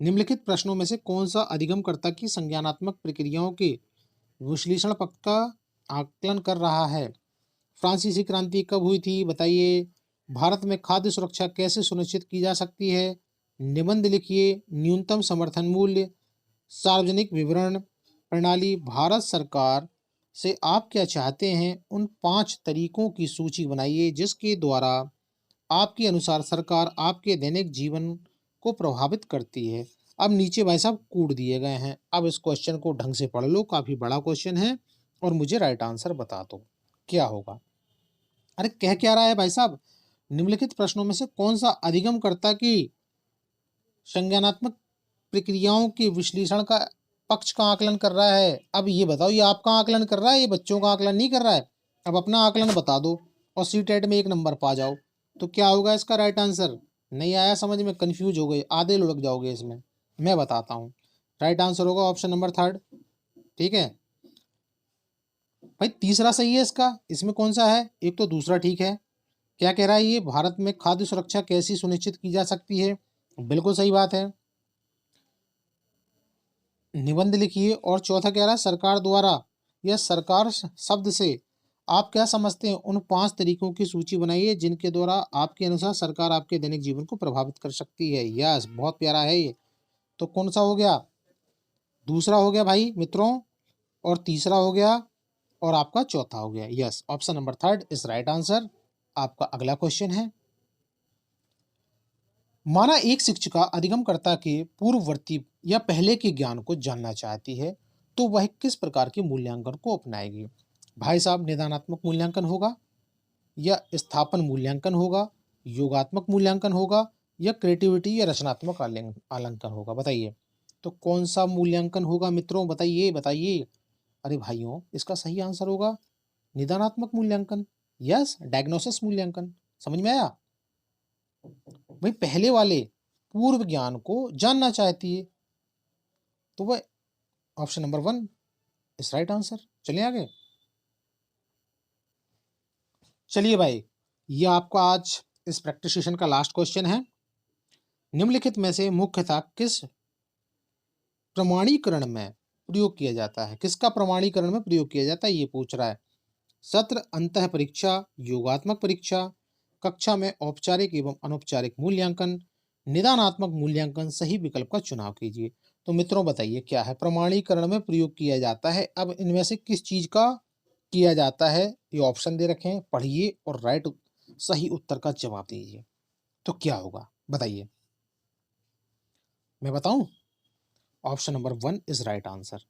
निम्नलिखित प्रश्नों में से कौन सा अधिगमकर्ता की संज्ञानात्मक प्रक्रियाओं के विश्लेषण पक्ष का आकलन कर रहा है? फ्रांसीसी क्रांति कब हुई थी बताइए? भारत में खाद्य सुरक्षा कैसे सुनिश्चित की जा सकती है? निबंध लिखिए। न्यूनतम समर्थन मूल्य, सार्वजनिक विवरण प्रणाली, भारत सरकार से आप क्या चाहते हैं, उन 5 तरीकों की सूची बनाइए जिसके द्वारा आपके अनुसार सरकार आपके दैनिक जीवन को प्रभावित करती है। अब नीचे भाई साहब कूट दिए गए हैं, अब इस क्वेश्चन को ढंग से पढ़ लो, काफी बड़ा क्वेश्चन है, और मुझे राइट आंसर बता दो क्या होगा। अरे कह क्या रहा है भाई साहब? निम्नलिखित प्रश्नों में से कौन सा अधिगमकर्ता की संज्ञानात्मक प्रक्रियाओं के विश्लेषण का पक्ष का आकलन कर रहा है? अब ये बताओ, ये आपका आकलन कर रहा है, ये बच्चों का आकलन नहीं कर रहा है। अब अपना आकलन बता दो और सीटेट में 1 नंबर पा जाओ। तो क्या होगा इसका राइट आंसर? नहीं आया समझ में, कंफ्यूज हो गए, आधे लुढ़क जाओगे इसमें। मैं बताता हूँ, राइट आंसर होगा ऑप्शन नंबर 3। ठीक है भाई, तीसरा सही है इसका। इसमें कौन सा है? एक तो दूसरा ठीक है। क्या कह रहा है ये? भारत में खाद्य सुरक्षा कैसी सुनिश्चित की जा सकती है? बिल्कुल सही बात है। निबंध लिखिए। और चौथा कह रहा है सरकार द्वारा, या सरकार शब्द से आप क्या समझते हैं, उन 5 तरीकों की सूची बनाइए जिनके द्वारा आपके अनुसार सरकार आपके दैनिक जीवन को प्रभावित कर सकती है। यस, बहुत प्यारा है ये। तो कौन सा हो गया? दूसरा हो गया भाई मित्रों, और तीसरा हो गया, और आपका चौथा हो गया। Yes, option number 3 is right answer. आपका अगला क्वेश्चन है, माना एक शिक्षिका अधिगमकर्ता के पूर्ववर्ती या पहले के ज्ञान को जानना चाहती है, तो वह किस प्रकार के मूल्यांकन को अपनाएगी? भाई साहब निदानात्मक मूल्यांकन होगा, या स्थापन मूल्यांकन होगा, योगात्मक मूल्यांकन होगा, या क्रिएटिविटी या रचनात्मक आलंकन होगा? बताइए तो कौन सा मूल्यांकन होगा मित्रों, बताइए बताइए। अरे भाइयों इसका सही आंसर होगा निदानात्मक मूल्यांकन। यस, डायग्नोसिस मूल्यांकन। समझ में आया? भाई पहले वाले पूर्व ज्ञान को जानना चाहती है, तो वह ऑप्शन नंबर 1 इस राइट आंसर। चलिए आगे। चलिए भाई, ये आपका आज इस प्रैक्टिस सेशन का लास्ट क्वेश्चन है। निम्नलिखित में से मुख्यतः किस प्रमाणीकरण में प्रयोग किया जाता है? किसका प्रमाणीकरण में प्रयोग किया जाता है ये पूछ रहा है। सत्र, अंतः परीक्षा, योगात्मक परीक्षा, कक्षा में औपचारिक एवं अनौपचारिक मूल्यांकन, निदानात्मक मूल्यांकन, सही विकल्प का चुनाव कीजिए। तो मित्रों बताइए क्या है? प्रमाणीकरण में प्रयोग किया जाता है। अब इनमें से किस चीज का किया जाता है? ये ऑप्शन दे रखे हैं, पढ़िए और सही उत्तर का जवाब दीजिए। तो क्या होगा बताइए? मैं बताऊं? Option number 1 is right answer.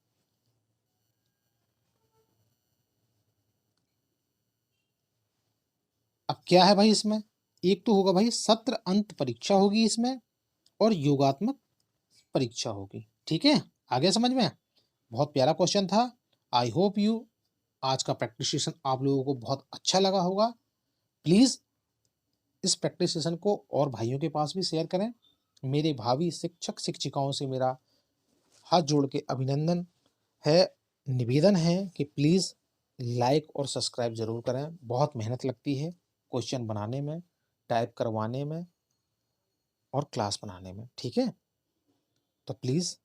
अब क्या है भाई इसमें? एक तो होगा भाई सत्र अंत परीक्षा होगी इसमें, और योगात्मक परीक्षा होगी। ठीक है, आगे समझ में? बहुत प्यारा क्वेश्चन था। आई होप यू आज का प्रैक्टिस सेशन आप लोगों को बहुत अच्छा लगा होगा। प्लीज इस प्रैक्टिस सेशन को और भाइयों के पास भी शेयर करें। मेरे भावी शिक्षक शिक्षिकाओं से मेरा हाथ जोड़ के अभिनंदन है, निवेदन है कि प्लीज़ लाइक और सब्सक्राइब ज़रूर करें। बहुत मेहनत लगती है क्वेश्चन बनाने में, टाइप करवाने में और क्लास बनाने में। ठीक है, तो प्लीज़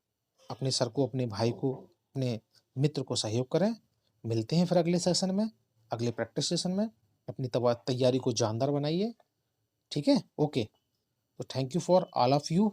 अपने सर को, अपने भाई को, अपने मित्र को सहयोग करें। मिलते हैं फिर अगले सेशन में, अगले प्रैक्टिस सेशन में। अपनी तैयारी को जानदार बनाइए। ठीक है, ओके। तो thank you for all of you.